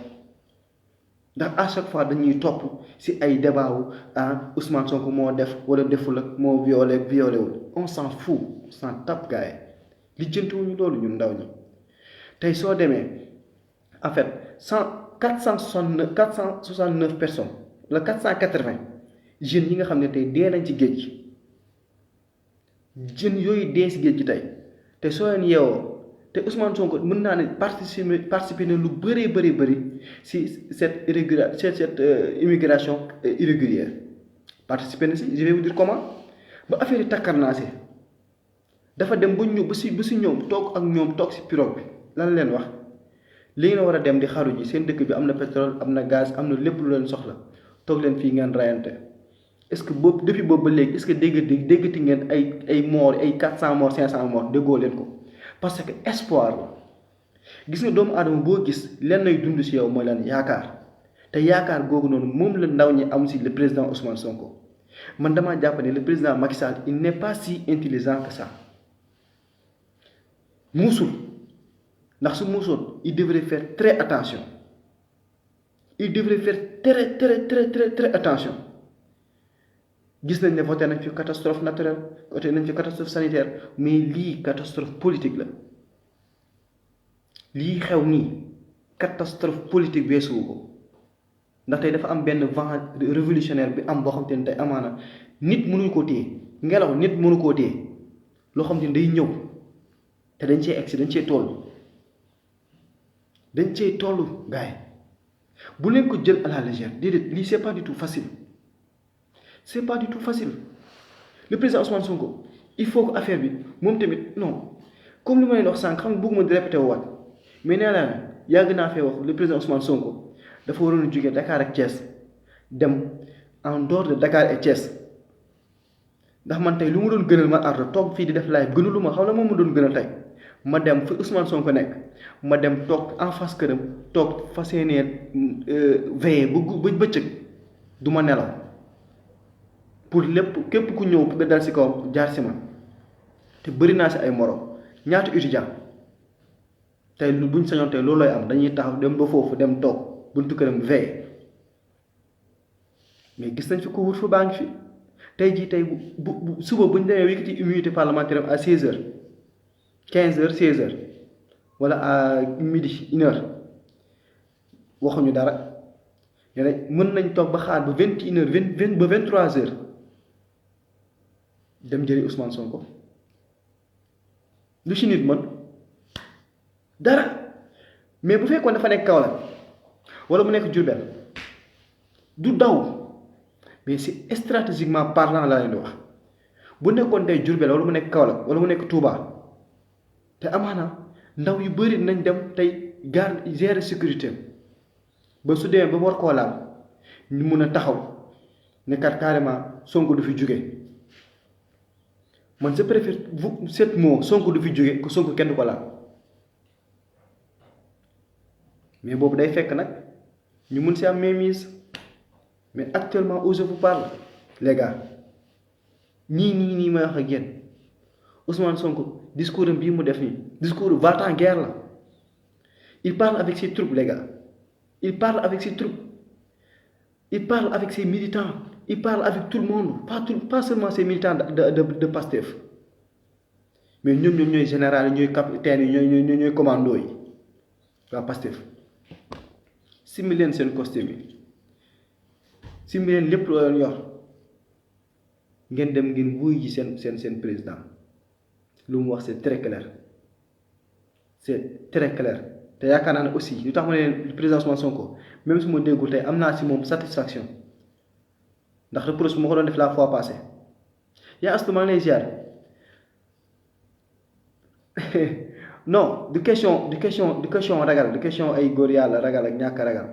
ndax à chaque fois dañuy topp ci ay débat wu Ousmane Sonko moo def wala deful ak moo violé wul on s'en fout on s'en tape gars yi li jëntuwuñu loolu ñun ndaw ñi tey soo demee en fait 469 personnes la 480 jeunes yi nga xam ne tey dee nañ ci géej gi jeunes yooyu dee ci géej gi tey soo leen yeewoo te Ousmane Sonko mën naa ne participer na lu bëri si cette immigration irrégulière participer na si je vais vous dire comment ba affaire yi takkar naa si dafa dem ba ñu ba si ñoom toog ak ñoom toog si pirogue bi lan leen wax léegi na war a dem di xaru ji seen dëkk bi am na pétrole am na gaz am na lépp lu leen soxla toog leen fii ngeen rayante est-ce que boobu depuis boobu ba léegi est-ce que déggati ngeen ay morts ay 400 morts 500 morts déggoo leen ko parce que espoir la gis nga doomu aadama boo gis lenn ay dund si yow mooy lan yaakaar te yaakaar googu noonu moom la ndaw ñi am si le président Ousmane Sonko man damaa jàpp ne le président Macky Sall il n'est pas si intelligent que ça muusul ndax su muusoon il devrait faire très attention il devrait faire très attention gis nañ ne voté nañ fi catastrophe naturelle voté nañ fi catastrophe sanitaire mais lii catastrophe politique la lii xew nii catastrophe politique weesuwu ko ndax tey dafa am benn vent révolutionnaire bi am boo xam te ne tey amaana nit mënuñu koo téye ngelaw nit mënu koo téye loo xam te ne day ñëw te dañ cee egsi dañ cee toll gars yi bu leen ko jël à la légère déedéet lii c'est pas du tout facile le président Ousmane Sonko il faut que affaire bi moom tamit non comme li ma leen wax sànq xam nga bëgguma di répété waat mais nee naa yàgg naa fee wax le président Ousmane Sonko dafa waroon a jógee Dakar ak Thiès dem en dehors de Dakar et Thiès ndax man tey lu ma doon gënal man Ardo toog fii di def live gënalu ma xam la moom ma doon gënal tey ma dem fi Ousmane Sonko nekk ma dem toog en face këram toog fas yéeneen veillé ba bëccëg du ma nelaw pour lépp képp ku ñëw bëgg a dal si kawam jaar si man te bëri naa si ay morom ñaata étudiant tey buñ sañoon tey loolu lay am dañuy taxaw dem ba foofu dem toog buntu këram veillé mais gis nañ fi couvre-feu baa ngi fi tey jii tey bu suba bu ñu demee wékkati immunité parlementaire à 16h 15h 16h wala à midi 1h waxuñu dara mën nañ toog ba xaar ba 21h ba 23h dem jëri Ousmane Sonko lu ci nit mën dara mais bu fekkoon dafa nekk Kaolack wala mu nekk Diourbel du daw mais c'est stratégiquement parlant laa leen di wax bu nekkoon tey Diourbel wala mu nekk Kaolack wala mu nekk Touba te amaana ndaw yu bëri nañ dem tey garde gérer sécurité ba su demee ba war koo laal ñu mun a taxaw ne kat carrément Sonko du fi jóge man je préfère cette mot Sonko du fi jóge que Sonko kenn du ko laal mais boobu day fekk nag ñu mun si am mainmise mais actuellement où je vous parle les gars nii may wax ak yéen Ousmane Sonko discours am bii mu def nii discours va-t-en-guerre la il parle avec ses troupes les gars il parle avec ses troupes il parle avec ses militants il parle avec tout le monde pas seulement ses militants de Pastef mais ñoom ñooy général yi ñooy capitaine yi ñooy commando yi waa Pastef simmi leen seen costume yi simmi leen lépp loo leen yor ngeen dem ngeen wuy ji seen président lu mu wax c'est très clair te yaakaar naa ne aussi lu tax ma ne leen président Ousmane Sonko même su ma déggul tey am naa si moom satisfaction ndax reproche bu ma ko doon def la fois passée yaa astu maa ngi lay ziar non du question ragal du question ay góor yàlla ragal ak ñàkk ragal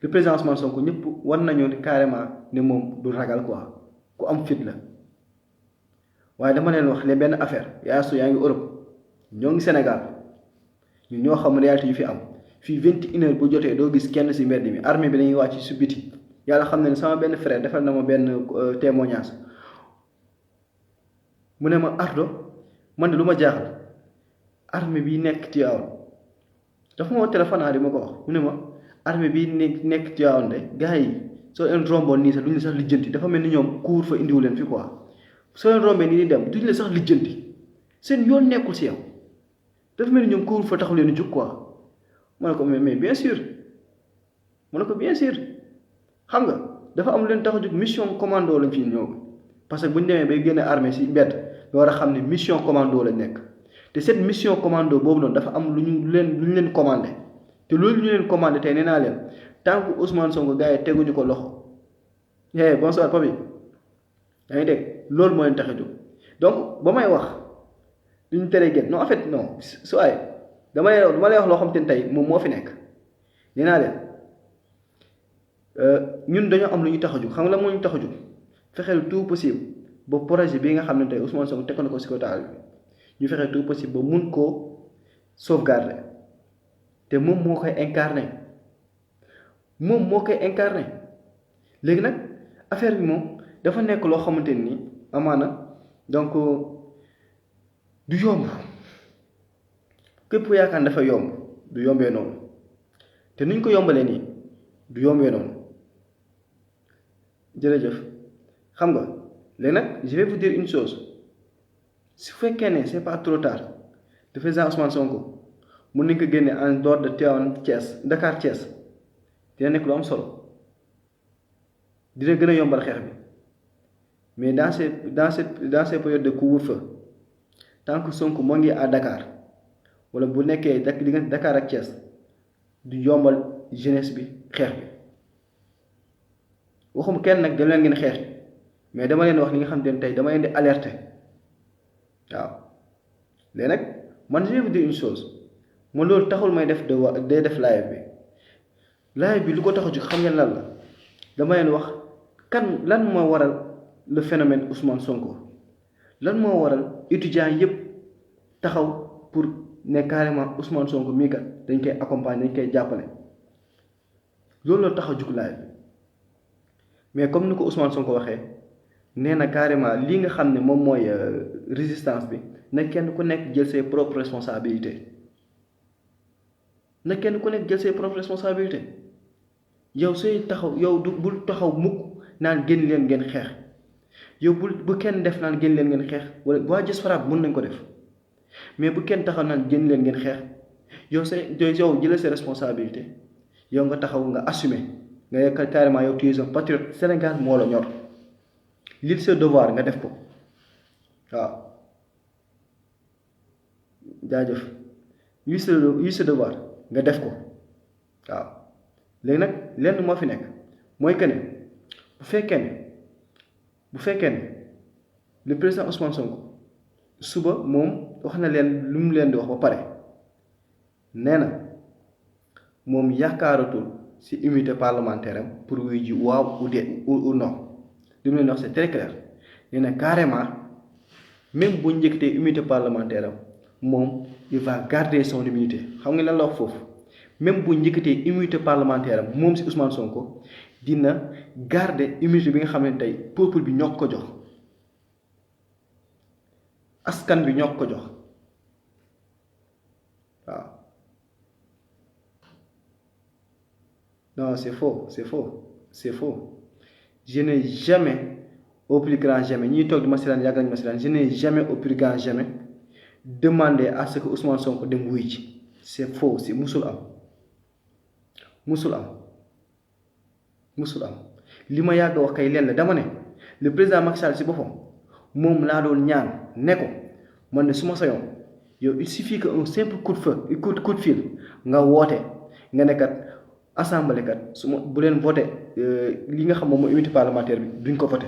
le président Ousmane Sonko ñëpp war nañu ne carrément ne moom du ragal quoi ku am fit la waaye dama leen wax ne benn affaire yaa astu yaa ngi Europe ñoo ngi Sénégal ñun ñoo xam réalité yu fi am fii 21h bu jotee doo gis kenn si mbedd mi armée bi dañuy wàcc si biti yàlla xam ne sama benn frère defal na ma benn témoignage mu ne ma Ardo man de lu ma jaaxal armée bi nekk Tivaouane dafa ma woo téléphone di ma ko wax mu ne ma armée bi nekk Tivaouane de gars yi soo leen romboon nii sax duñu sax lijjanti dafa mel ni ñoom couvre-feu indiwu leen fi quoi soo leen rombee nii di dem duñu la sax lijjanti seen yoon nekkul si yow dafa mel ni ñoom couvre-feu taxu leen jóg quoi ma ne ko mais bien sûr xam nga dafa am leen tax a jóg mission commando lañ fi ñëw parce que bu ñu demee bay génne armée si mbedd nga war a xam ne mission commando lañ nekk te cette mission commando boobu noonu dafa am lu ñu leen commandé te loolu ñu leen commandé tey nee naa leen tant que Ousmane Sonko gars yi teguñu ko loxo bonsoir papi yaa ngi dégg loolu moo leen tax a jóg donc ba may wax duñ tere génn non en fait non su waaye dama lay wax loo xam te ne tey moom moo fi nekk nee naa leen ñun dañoo am lu ñu tax a jóg xam nga la moo ñu tax a jóg fexeel tout possible ba projet bi nga xam ne tey Ousmane Sonko teg na ko si ko taal bi ñu fexeel tout possible ba mun koo sauvegarder te moom moo koy incarné léegi nag affaire bi moom dafa nekk loo xamante ni amaana donc du yomb képp ku yaakaar dafa yomb du yombee noonu te nuñ ko yombalee nii du yombee noonu jërëjëf xam nga léegi nag je vais vous dire une chose su fekkee ne c'est pas trop tard le président Ousmane Sonko mun nañ ko génne en dehors de Tivaouane Thiès Dakar Thiès dina nekk lu am solo dina gën a yombal xeex bi mais dans ces périodes de couvre-feu tant que Sonko moo ngi à Dakar wala bu nekkee diggante Dakar ak Thiès du yombal jeunesse bi xeex bi waxum kenn nag dem leen ngeen xeex mais dama leen wax li nga xam ne tey dama leen di alerter waaw léegi nag man je vais vous dire une chose man loolu taxul may def def live bi lu ko tax a jóg xam ngeen lan la dama leen wax lan moo waral le phénomène Ousmane Sonko lan moo waral étudiants yépp taxaw pour ne carrément Ousmane Sonko mii kat dañ koy accompagner dañ koy jàppale loolu la tax a jóg live bi mais comme ni ko Ousmane Sonko waxee nee na carrément lii nga xam ne moom mooy résistance bi na kenn ku nekk jël ses propres responsabilités yow sooy taxaw yow bul taxaw mukk naan génn leen ngeen xeex yow bu kenn def naan génn leen ngeen xeex wala waa diaspora mën nañ ko def mais bu kenn taxaw naan génn leen ngeen xeex yow jëlee ses responsabilités yow nga taxaw nga assumer nga yegg carrément yow tu es un patriote Sénégal moo la ñor lii sa devoir nga def ko waaw jaajëf lii sa devoir nga def ko waaw léegi nag lenn moo fi nekk mooy que ne bu fekkee ne le président Ousmane Sonko suba moom wax na leen lu mu leen di wax ba pare nee na moom yaakaaratul ci immunité parlementaire am pour wuy ji waaw ou non li mu leen wax c'est très clair nee na carrément même bu njëkkatee immunité parlementaire am moom il va garder son immunité xam nga lan la wax foofu même bu njëkkatee immunité parlementaire am moom ci Ousmane Sonko dina garder immunité bi nga xam ne tey peuple bi ñoo ko jox askan bi ñoo ko jox waaw non c'est faux je n'ai jamais au plus grand jamais ñiy toog di ma seetaan yàgg nañu ma seetaan je n'ai jamais au plus grand jamais demandé à ce que Ousmane Sonko dem wuy ci c'est faux c'est musul am li ma yàgg wax kay leen la dama ne le président Macky Sall ci boppam moom laa doon ñaan ne ko man de su ma sayoon yow il suffit que un simple coup de fil nga woote nga ne kat assemblée kat su ma bu leen voté li nga xam moom mooy immunité parlementaire bi duñ ko voté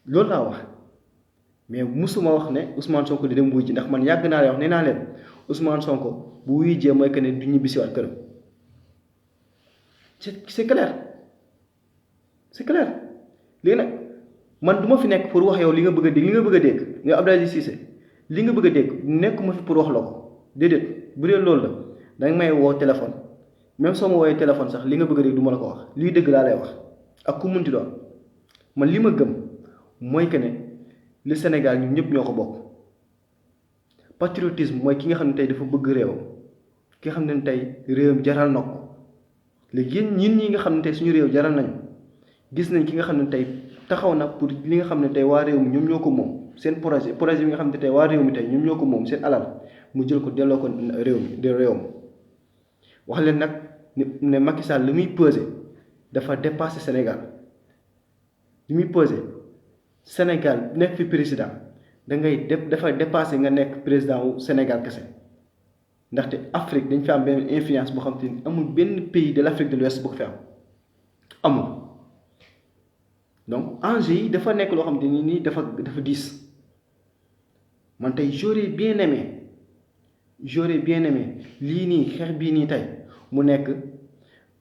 loolu laa wax mais musuma wax ne Ousmane Sonko di dem wuy ji ndax man yàgg naa lay wax nee naa leen Ousmane Sonko bu wuy jee mooy que ne du ñibbisiwaat këram c'est clair léegi nag man du ma fi nekk pour wax yow li nga bëgg a dégg yow Abdou Aziz Cissé li nga bëgg a dégg nekkuma fi pour wax la ko déedéet bu dee loolu la danga may woo téléphone même soo ma woowee téléphone sax li nga bëgg a dégg du ma la ko wax lii dëgg laa lay wax ak ku munti doon man li ma gëm mooy que ne le Sénégal ñun ñëpp ñoo ko bokk patriotisme mooy ki nga xam ne tey dafa bëgg réewam ki nga xam ne tey réewam jaral na ko léegi ñun ñi nga xam ne tey suñu réew jaral nañu gis nañ ki nga xam ne tey taxaw na pour li nga xam ne tey waa réew mi ñoom ñoo ko moom seen projet bi nga xam ne tey waa réew mi tey ñoom ñoo ko moom seen alal mu jël ko delloo ko réewam wax leen nag ne Macky Sall li muy peser dafa dépasser Sénégal li muy peser Sénégal nekk fi président dafa dépasser nga nekk président wu Sénégal kese ndaxte Afrique dañ fi am benn influence boo xam te ni amul benn pays de l'Afrique de l'Ouest bu ko fi amul donc enjeu yi dafa nekk loo xam te ni nii dafa diis man tey j'aurais bien aimé lii nii xeex bii nii tey mu nekk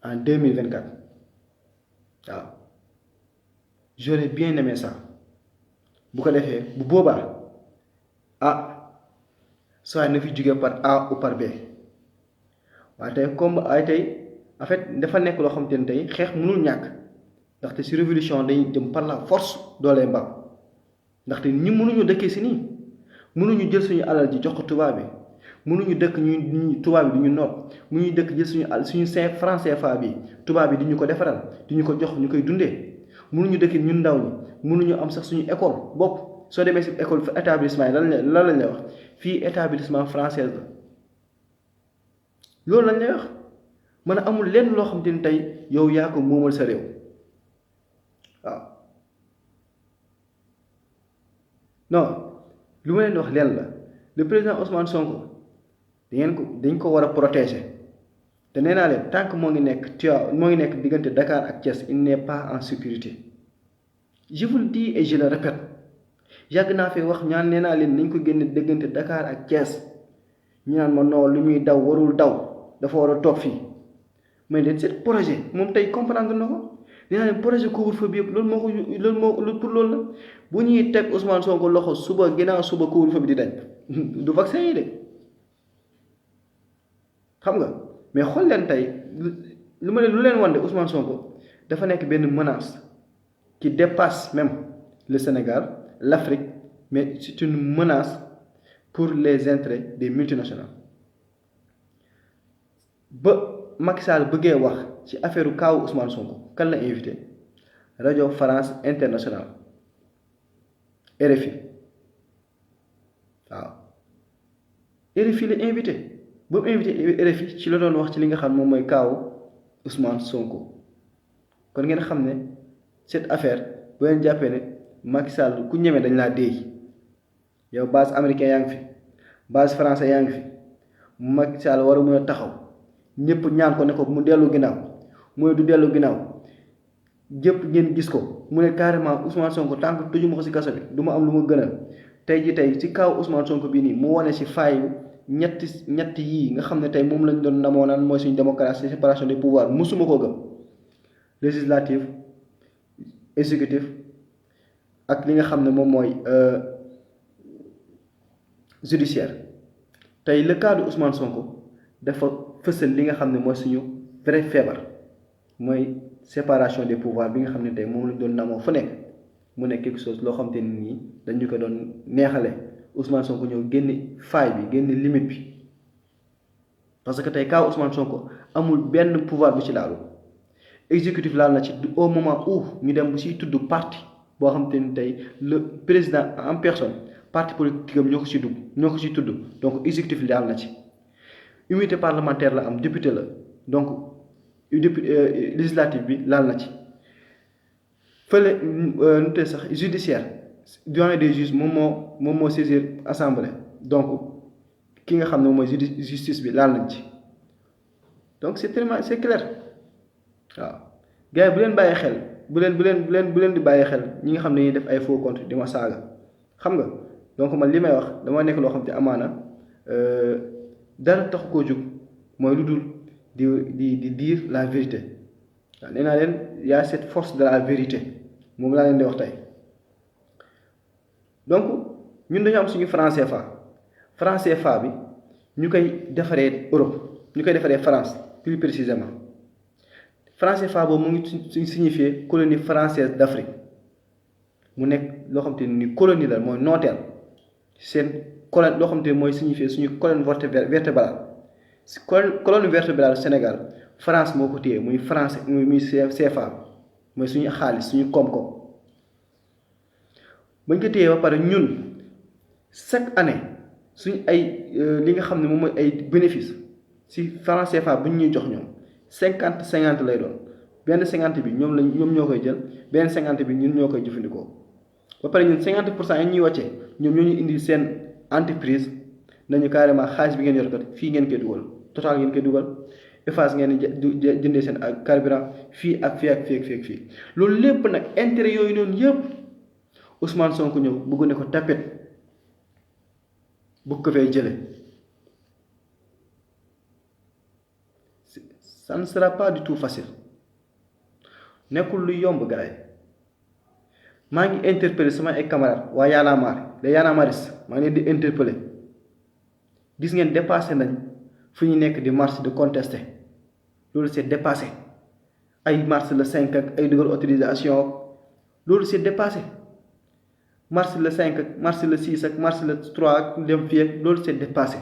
en 2024 waaw j'aurais bien aimé ça bu ko defee bu boobaa soit na fi jóge par A ou par B waaye tey comme ay tey en fait dafa nekk loo xam te ne tey xeex mënul ñàkk ndaxte si révolution dañuy jëm par la force doolee mbaam ndaxte ñi mënuñu dëkkee si nii mënuñu jël suñu alal ji jox ko tubaab bi mënuñu dëkk ñu tubaab bi du ñu noot mënuñu dëkk jël suñu franc CFA bi tubaab bi di ñu ko defaral di ñu ko jox ñu koy dundee mënuñu dëkk ñun ndaw ñi mënuñu am sax suñu école bopp soo demee si école établissement yi lan lañ lay wax fii établissement français la loolu lañ lay wax man a amul lenn loo xam te ni tey yow yaa ko moomal sa réew waaw non lu ma leen di wax lenn la le président Ousmane Sonko dañ ko war a protéger te nee naa leen tant que moo ngi nekk diggante Dakar ak Thiès il n'est pas en sécurité je vous le dis et je le répète yàgg naa fi wax ñaan nee naa leen nañ ko génne diggante Dakar ak Thiès ñu naan ma non lu muy daw warul daw dafa war a toog fii mais leen seen projet moom tey comprendre na ko nee naa leen projet couvre-feu bi yëpp loolu pour loolu la bu ñuy teg Ousmane Sonko loxo suba ginnaaw suba couvre-feu bi di dañ du vaccin yi de xam nga mais xool leen tey lu leen wan de Ousmane Sonko dafa nekk benn menace qui dépasse même le Sénégal l'Afrique mais c'est une menace pour les intérêts des multinationales ba Macky Sall bëggee wax ci affaire kaawu Ousmane Sonko kan la invité rajo France Internationale RFI waaw RFI la invité ba mu invité RFI ci la doon wax ci li nga xam moom mooy kaawu Ousmane Sonko kon ngeen xam ne cette affaire bu leen jàppee ne Macky Sall ku ñeme dañ laa déey yow base américain yaa ngi fi base français yaa ngi fi Macky Sall war a mën a taxaw ñëpp ñaan ko ne ko mu dellu ginnaaw mu ne du dellu ginnaaw jëpp ngeen gis ko mu ne carrément Ousmane Sonko tant que tëjuma ko si kaso bi du ma am lu ma gënal tey ci kaw Ousmane Sonko bii nii mu wane si faay ñetti yii nga xam ne tey moom lañ doon namoo naan mooy suñu démocratie séparation des pouvoirs musuma koo gëm législatif exécutif ak li nga xam ne moom mooy judiciaire tey le cas de Ousmane Sonko dafa fësal li nga xam ne mooy suñu vrai feebar mooy séparation des pouvoirs bi nga xam ne tey moom lañ doon namoo fu nekk mu nekk quelque chose loo xam te ne nii dañu ko doon neexale Ousmane Sonko ñëw génne faille bi génne limite bi parce que tey kaw Ousmane Sonko amul benn pouvoir bu ci laalu exécutif laal na ci au moment où ñu dem bu siy tudd parti boo xam te ni tey le président en personne parti politique am ñoo ko ci tudd donc exécutif laal na ci immunité parlementaire la am député la donc député législative bi laal na ci fële nu tey sax judiciaire doyen des juges moom moo saisir assemblée donc ki nga xam ne mooy justice bi laal nañ ci donc c'est clair waaw gars yi bu leen bàyyi xel bu leen di bàyyi xel ñi nga xam ne ñuy def ay faux compte di ma saaga xam nga donc man li may wax dama nekk loo xam te amaana dara tax koo jóg mooy lu dul di dire la vérité waaw nee naa leen y a cette force de la vérité moom laa leen di wax tey donc ñun dañu am suñu franc CFA bi ñu koy defaree Europe ñu koy defaree France plus précisément franc CFA boobu mu ngi signifié colonie française d'Afrique mu nekk loo xam te ni colonie la mooy nooteel seen colonne loo xam te mooy signifié suñu colonne vertébrale colonne vertébrale Sénégal France moo ko téye muy français muy CFA mooy suñu xaalis suñu koom-koom bañ ko téye ba pare ñun chaque année suñu ay li nga xam ne moom mooy ay bénéfice si franc CFA bu ñuy jox ñoom 50-50 lay doon benn 50 bi ñoom ñoo koy jël benn 50 bi ñun ñoo koy jëfandikoo ba pare ñun 50% yi ñuy wàccee ñoom ñoo ñu indi seen entreprise nañu carrément xaalis bi ngeen yor kat fii ngeen koy dugal total ngeen koy dugal Eiffage ngeen di jëndee seen ak carburant fii ak fii loolu lépp nag intérêt yooyu noonu yëpp Ousmane Sonko ñëw bëgg ne ko tapet bëgg ko fay jële. Ça ne sera pas du tout facile nekkul lu yomb gars yi. maa ngi interpeller sama ay camarades waa Y'en a marre les Y'en a marristes maa ngi leen di interpeller gis ngeen dépassé nañ fu ñu nekk di marche de contester loolu c'est dépassé ay marche le 5 ak ay dugal autorisation loolu c'est dépassé marche le 5 ak marche le 6 ak marche le 3 ak dem fii ak loolu c'est dépassé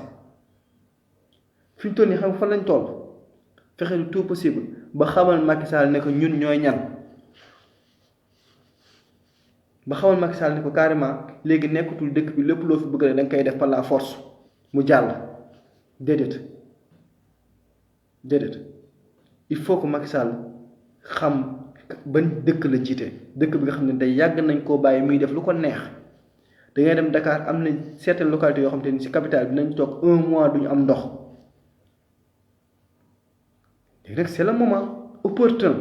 fi ñu toll nii xam fan lañ toll fexe lu tout possible ba xamal Macky Sall ne ko ñun ñooy ñan. ba xamal Macky Sall ne ko carrément léegi nekkatul dëkk bi lépp loo fi bëgg rek da nga koy def par la force mu jàll déedéet il faut que Macky Sall xam ban dëkk la jiite dëkk bi nga xam ne day yàgg nañ koo bàyyi muy def lu ko neex da ngay dem Dakar am na certaines localités yoo xam te ni ci capitale bi nañ toog 1 mois duñu am ndox léegi nag c'est le moment opportun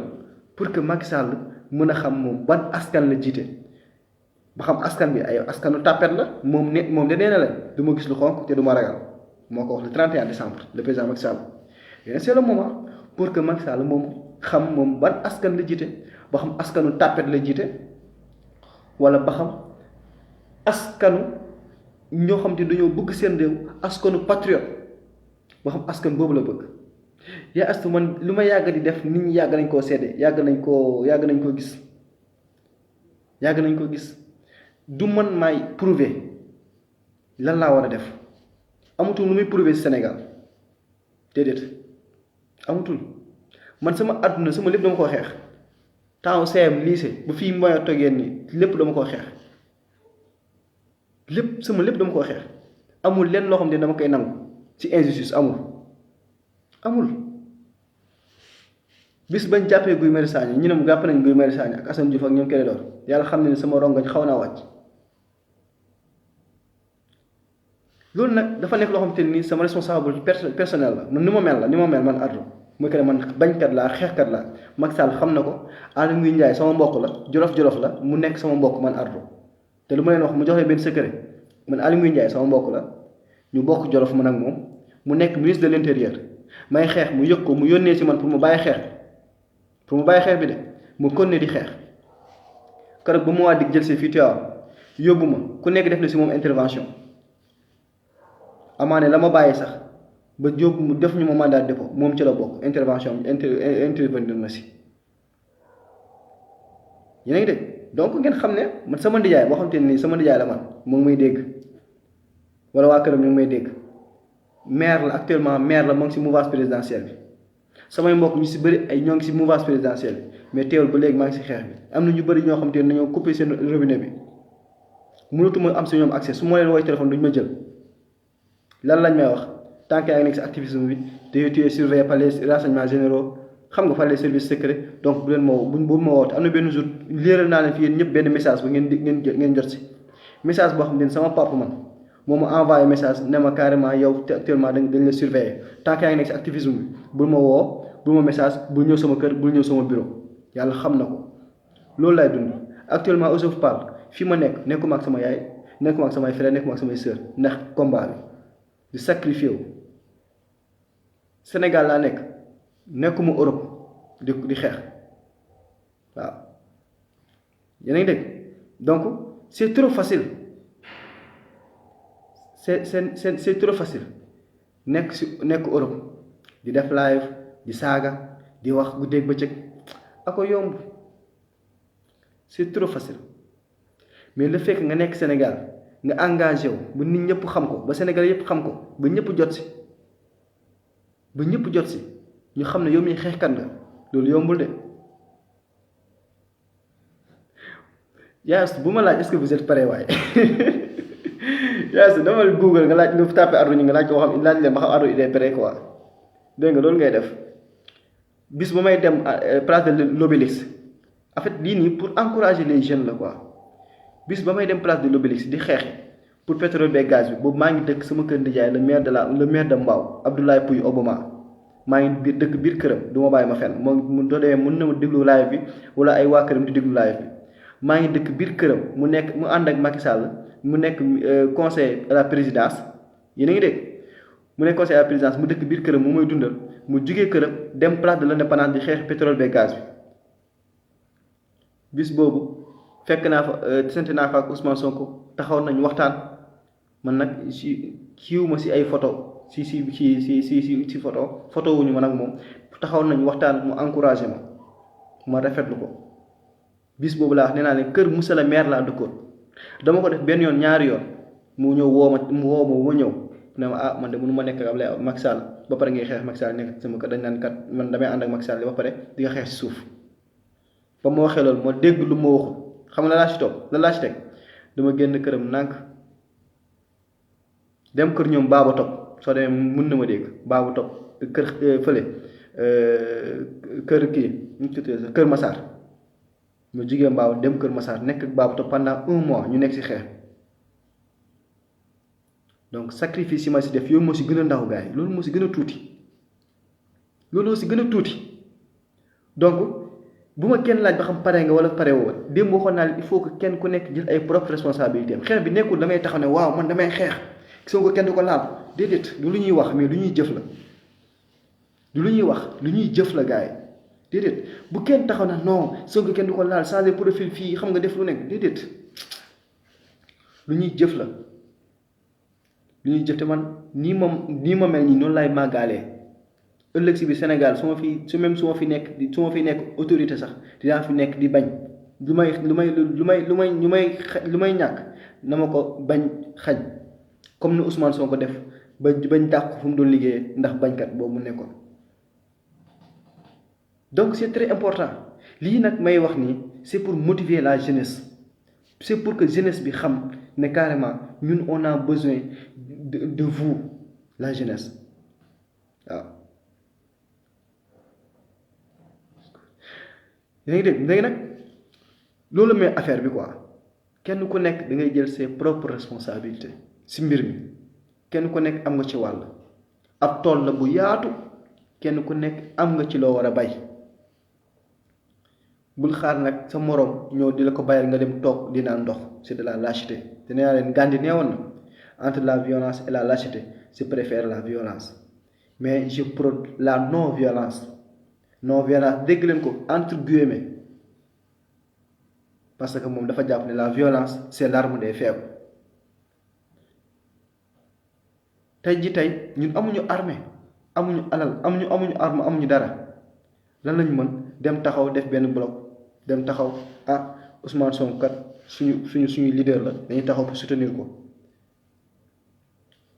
pour que Macky Sall mën a xam moom ban askan la jiite. ba xam askan bi ay askanu tàppet la moom de nee na leen du ma gis lu xonk te du ma ragal moo ko wax le 31 décembre le président Macky Sall yéen c'est le moment pour que Macky Sall moom xam moom ban askan la jiite ba xam askanu tàppet la jiite wala ba xam askanu ñoo xam te dañoo bëgg seen réew askanu patriote ba xam askan boobu la bëgg. yaa astu man lu ma yàgg di def nit ñi yàgg nañ koo seede yàgg nañ koo gis du man maay prouver lan laa war a def amatul lu muy prouver ci Sénégal déedéet amatul man sama àdduna sama lépp dama koo xeex temps CM lycée ba fii mooy toggeen ni lépp dama koo xeex sama lépp dama koo xeex amul lenn loo xam ne dama koy nangu ci injustice amul bis bañ jàppee Guy Marius Sagna ñu ne mu jàpp nañ Guy Marius Sagna ak Assane Diouf ak ñoom Clédor yàlla xam ne sama rongoñ xaw naa wàcc. loolu nag dafa nekk loo xamante ni sama responsable personnel la man ni ma mel man Ardo mooy que ne man bañkat laa xeexkat laa Macky Sall xam na ko Aly Ngouille Ndiaye sama mbokk la jolof la mu nekk sama mbokk man Ardo te lu ma leen wax mu jox leen benn secret man Aly Ngouille Ndiaye sama mbokk la ñu bokk jolof man ak moom mu nekk ministre de l'intérieur may xeex mu yëg ko mu yónnee ci man pour mu bàyyi xeex bi de mu continuer di xeex keroog ba mu waa dig jël si fii Tivaouane yóbbu ma ku nekk def na si moom intervention. amaane la ma bàyyi sax ba jóob mu def ñu ma mandat de dépôt moom ci la bokk intervention intervenir na si yéen a ngi dégg donc ngeen xam ne man sama ndijaay boo xam te nii sama ndijaay la man mu ngi may dégg wala waa këram ñu ngi may dégg maire la actuellement maire la moo ngi si mouvance présidentielle bi samay mbokk ñu si bëri ay ñoo ngi si mouvance présidentielle bi mais teewul ba léegi maa ngi si xeex bi am na ñu bëri ñoo xam te ne dañoo coupé seen robinet bi mënatuma am si ñoom accès su ma leen woowee téléphone duñu ma jël. lan lañ may wax tant que yaa ngi nekk si activisme bi te tu es surveillé par les renseignements généraux xam nga par les services secrets donc bu leen ma woo bu ma woote am na benn jour léeral naa leen fi yéen ñëpp benn message ba ngeen jot si message boo xam ne sama papa man moo ma envoyé message ne ma carrément yow actuellement dañ la surveiller tant que yaa ngi nekk si activisme bi bul ma woo bul ma message bul ñëw sama kër bul ñëw sama bureau yàlla xam na ko loolu laay dund actuellement où je vous parle fi ma nekkuma ak sama yaay nekkuma ak samay frère nekkuma ak samay sœur ndax combat bi di sacrifié wu Sénégal laa nekkuma Europe di xeex waaw yéen a ngi dégg donc c'est trop facile c'est trop facile nekk Europe di def live di saaga di wax guddeeg bëccëg ako yomb c'est trop facile mais le fait que nga nekk Sénégal nga engagé wu ba nit ñëpp xam ko ba Sénégal yëpp xam ko ba ñëpp jot si ñu xam ne yow mii xeexkat nga loolu yombul de yaas bu ma laaj est-ce que vous êtes prêt waaye yaas dama Google nga laaj nga tapé Ardo ñu nga laaj ko xam laaj leen ba xam Ardo il est prêt quoi dégg nga loolu ngay def bis ba may dem place de l'Obélisque en fait lii nii pour encourager les jeunes la quoi. bis ba may dem place de l'Obélisque di xeexi pour pétrole beeg gaz bi boobu maa ngi dëkk sama kër ndijaay le maire de Mbao Abdoulaye Pouye Obama maa ngi dëkk biir këram du ma bàyyi ma fenn mu doo demee mën na ma déglu live bi wala ay waa këram di déglu live bi maa ngi dëkk biir këram mu ànd ak Macky Sall mu nekk conseiller à la présidence yéen a ngi dégg mu nekk conseiller à la présidence mu dëkk biir këram mu may dundal mu jugee këram dem place de l'Indépendance di xeex pétrole beeg gaz bi bis boobu fekk naa fa sant naa fa ak Ousmane Sonko taxaw nañ waxtaan man nag kiiwuma si ay photo si photo wuñu man ak moom taxaw nañ waxtaan mu encouragé ma rafetlu ko bis boobu laa wax nee naa leen kër monsieur le maire laa dëkkoon dama ko def benn yoon ñaari yoon mu ñëw woo ma bu ma ñëw ne ma man de mënu ma nekk ak Ablaye Macky Sall ba pare ngay xeex Macky Sall nekk sama kër dañ naan kat man damay ànd ak Macky Sall ba pare di nga xeex si suuf ba ma waxee loolu ma dégg lu ma waxul xam nga la laa si teg dama génn këram nànk dem kër ñoom Baba Top soo demee mën na ma dégg Baba Top kër fële kër kii ñu tuddee kër Massar mu jigéen Baba dem kër Massar nekk ak Baba Top pendant 1 mois ñu nekk si xeex donc sacrifice yi ma si def yow moo si gën a ndaw gars yi loolu moo si gën a tuuti donc bu ma kenn laaj ba xam pare nga wala pare woo démb waxoon naa il faut que kenn ku nekk jël ay propre responsabilité am xeex bi nekkul damay taxaw ne waaw man damay xeex Sonko kenn du ko laal déedéet du lu ñuy wax mais lu ñuy jëf la du lu ñuy wax lu ñuy jëf la gars yi déedéet bu kenn taxaw na non Sonko kenn du ko laal changer profil fii xam nga def lu nekk déedéet lu ñuy jëf la lu ñuy jëf te man nii ma mel nii noonu laay màggaalee ëllëg si bi Sénégal su ma fi nekk autorité sax dinaa fi nekk di bañ lu may ñàkk na ma ko bañ xañ comme ni Ousmane Sonko def bañ dàq fu mu doon liggéeyee ndax bañkat boobu mu nekkoon. donc c'est très important lii nag may wax nii c'est pour motiver la jeunesse c'est pour que jeunesse bi xam ne carrément ñun on a besoin de vous la jeunesse waaw. léegi nag loolu mooy affaire bi quoi kenn ku nekk da ngay jël ses propres responsabilités si mbir mi kenn ku nekk am nga ci wàll ab tool la bu yaatu kenn ku nekk am nga ci loo war a bay bul xaar nag sa moroom ñëw di la ko bayal nga dem toog di naan ndox c'est de la lâcheté te nee naa leen Gandhi neewoon na entre la violence et la lâcheté je préfère la violence mais je prône la non violence dégg leen ko entre guillemets parce que moom dafa jàpp ne la violence c'est l'arme des faibles tey ñun amuñu armée amuñu alal amuñu arme amuñu dara lan lañ mën dem taxaw def benn bloc dem taxaw Ousmane Sonko kat suñu leader la dañuy taxaw pour soutenir ko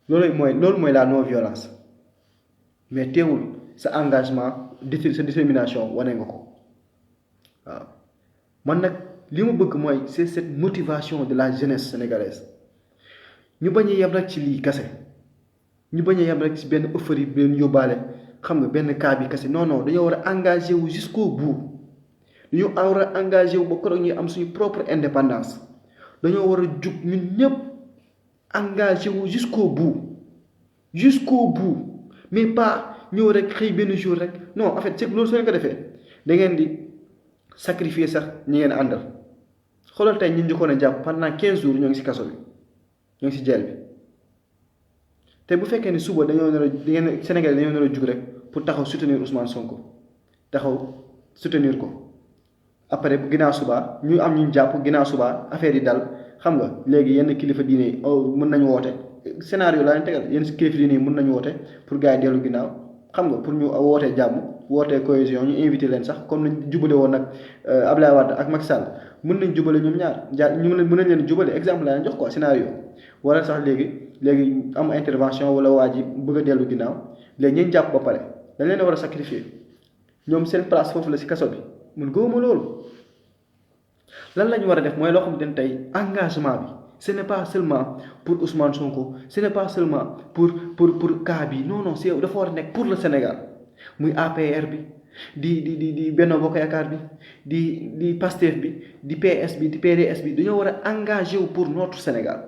loolu mooy la non violence mais teewul sa engagement sa détermination wane nga ko waaw man nag li ma bëgg mooy c'est cette motivation de la jeunesse sénégalaise ñu bañ a yem rek ci lii kase ñu bañ a yem rek ci benn euphorie bi leen yóbbaale xam nga benn cas bi kase non dañoo war a engagé wu jusqu'au bout dañoo war a engagé wu ba keroog ñuy am suñu propre indépendance dañoo war a jug ñun ñëpp engagé wu jusqu'au bout mais pas ñëw rek xëy benn jour rek non en fait c'est loolu soo leen ko defee da ngeen di sacrifier sax ñi ngeen àndal xoolal tey ñu njëkkoon a jàpp pendant 15 jours ñoo ngi ci kaso bi ñoo ngi ci jeel bi te bu fekkee ni suba Sénégal dañoo nar a jug rek pour taxaw soutenir Ousmane Sonko taxaw soutenir ko après ginnaaw suba ñu am ñu jàpp ginnaaw suba affaire yi dal xam nga léegi yenn kilifa diine yi mën nañu woote scénario laa leen tegal yenn kilifa diine yi mën nañu woote pour gars yi dellu ginnaaw xam nga pour ñu wootee jàmm wootee cohésion ñu invité leen sax comme nañ jubale woon nag Abdoulaye Wade ak Macky Sall mën nañ jubale ñoom ñaar mën nañ leen jubale exemple laa leen jox quoi scénario wala sax léegi am intervention wala waa ji bëgg a dellu ginnaaw léegi ñeen jàpp ba pare dañ leen a war a sacrifier ñoom seen place foofu la si kaso bi mun gëwuma loolu lan la ñu war a def mooy loo xam ne tey engagement bi ce n'est pas seulement pour Ousmane Sonko ce n'est pas seulement pour cas bi non c'est dafa war a nekk pour le Sénégal muy APR bi di Benno Bokk Yaakaar bi di Pastef bi di PS bi di PDS bi dañoo war a engagé wu pour notre Sénégal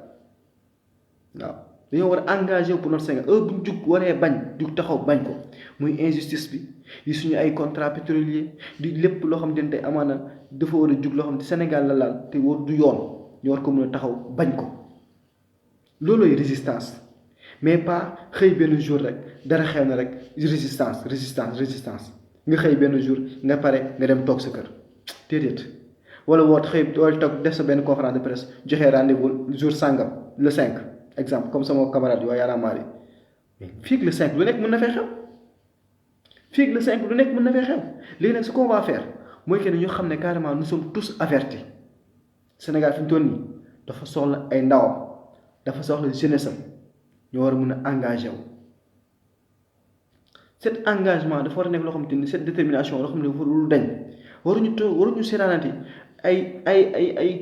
waaw dañoo war a engagé wu pour notre Sénégal bu ñu jug waree bañ jug taxaw bañ ko muy injustice bi di suñu ay contrat pétrolier di lépp loo xam ne tey amaana dafa war a jug loo xam ne Sénégal la laal te war du yoon ñu war ko mën a taxaw bañ ko loolooy résistance mais pas xëy benn jour rek dara xew na rek résistance nga xëy benn jour nga pare nga dem toog sa kër déedéet. wala woot xëy wala toog def sa benn conférence de presse joxe rendez-vous jour sàngam le 5 exemple comme sama camarade waa Y'en a marre mais fii ak le 5 lu nekk mën na fay xew fii ak le 5 lu nekk mën na fay xew léegi nag ce qu'on va faire mooy que ñu xam ne carrément nous sommes tous avertis Sénégal fi mu toll nii dafa soxla ay ndawam dafa soxla jeunesse am ñoo war a mën a engagé wu. cet engagement dafa war a nekk loo xamante ni cette détermination loo xam ne dafa lu dañ waruñu seetaanati ay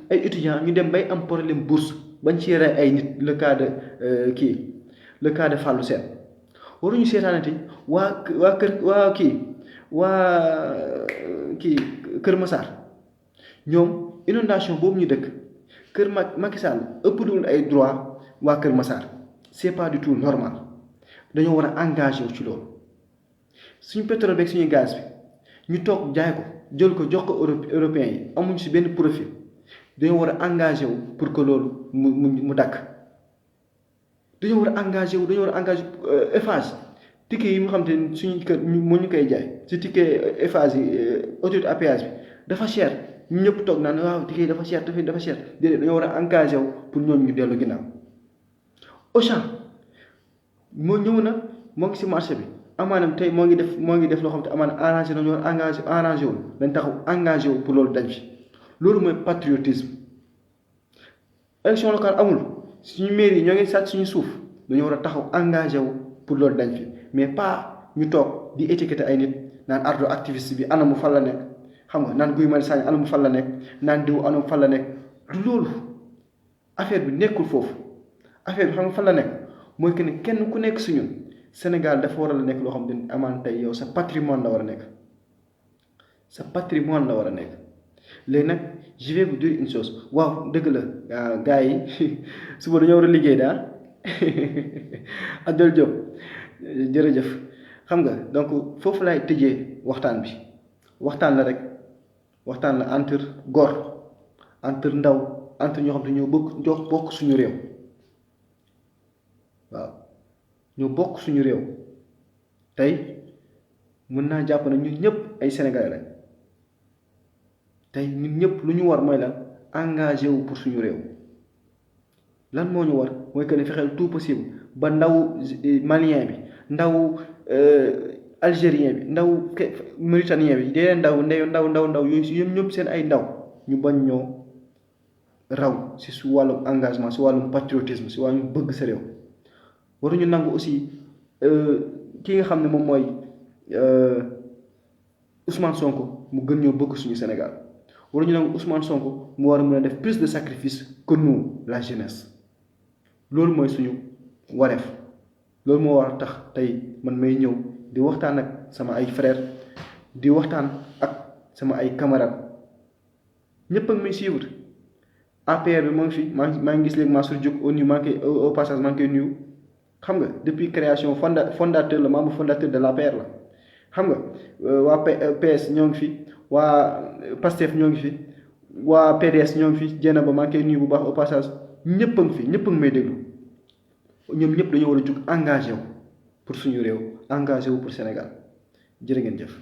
étudiants ñu dem bay am problème bourse bañ ci yore ay nit le cas de Fallou Sène waruñu seetaanati waa Kër Massar ñoom inondation boobu ñu dëkk Kër Macky Sall ëpp dul ay droit waa Kër Massar c'est pas du tout normal dañoo war a engagé wu ci loolu suñu pétrole beeg suñu gaz bi ñu toog jaay ko jël ko jox ko européens yi amuñ si benn profit dañoo war a engagé wu pour que loolu mu dakk dañoo war a engagé Eiffage ticket yi nga xam te ne suñu kër mu ñu koy jaay si ticket Eiffage yi autoroute à péage bi dafa cher ñu ñëpp toog naan waaw ticket yi dafa cher déedéet dañoo war a engagé wu pour ñoom ñu dellu ginnaaw. Auchan moo ñëw na moo ngi si marché bi amaanam tey moo ngi def loo xam te amaana arrangé nañu arrangé wul dañ taxaw engagé wu pour loolu dañ fi loolu mooy patriotisme. élection locale amul suñu mairie yi ñoo ngi sàcc suñu suuf dañoo war a taxaw engagé wu pour loolu dañ fi mais pas ñu toog di étiqueter ay nit naan ardo activiste bi anamu fan la nekk xam nga naan Guy Marius Sagna anamu fan la nekk naan diw anamu fan la nekk du loolu. affaire bi nekkul foofu affaire bi xam nga fan la nekk mooy que ne kenn ku nekk suñu Sénégal dafa war a nekk loo xam ne amaan tey yow sa patrimoine la war a nekk léegi nag je vais vous dire une chose waaw dëgg la gars yi suba dañoo war a liggéey daal Abdel Diop jërëjëf xam nga donc foofu laay tëjee waxtaan bi waxtaan la rek waxtaan la entre góor entre ndaw entre ñoo xam ne ñoo bokk suñu réew waaw ñoo bokk suñu réew tey mën naa jàpp ne ñun ñëpp ay Sénégalais lañ tey ñun ñëpp lu ñu war mooy lan engagé wu pour suñu réew lan moo ñu war mooy que ne fexeel tout possible ba ndaw malien bi ndaw algérien bi ndaw mauritanien bi yeneen ndaw yooyu ñëpp seen ay ndaw ñu bañ ñoo raw si su wàllum engagement si wàllum patriotisme si wàllum bëgg sa réew. waruñu nangu aussi ki nga xam ne moom mooy Ousmane Sonko mu gën ñoo bëgg suñu Sénégal waruñu nangu Ousmane Sonko mu war a mën a def plus de sacrifice que nous la jeunesse loolu mooy suñu wareef loolu moo war a tax tey man may ñëw di waxtaan ak sama ay frères di waxtaan ak sama ay camarades ñëpp ak may suivre APR bi moo ngi fi maa ngi gis léegi Mansour Diouf au passage maa ngi koy nuyu. xam nga depuis création fondateur la membre fondateur de l'APR la xam nga waa PS ñoo ngi fi waa PASTEF ñoo ngi fi waa PDS ñoo ngi fi jéem ba maa ngi koy nuyu bu baax au passage ñëpp a ngi fi ñëpp a ngi may déglu ñoom ñëpp dañoo war a jug engagé wu pour suñu réew engagé wu pour Sénégal jërë ngeen jëf.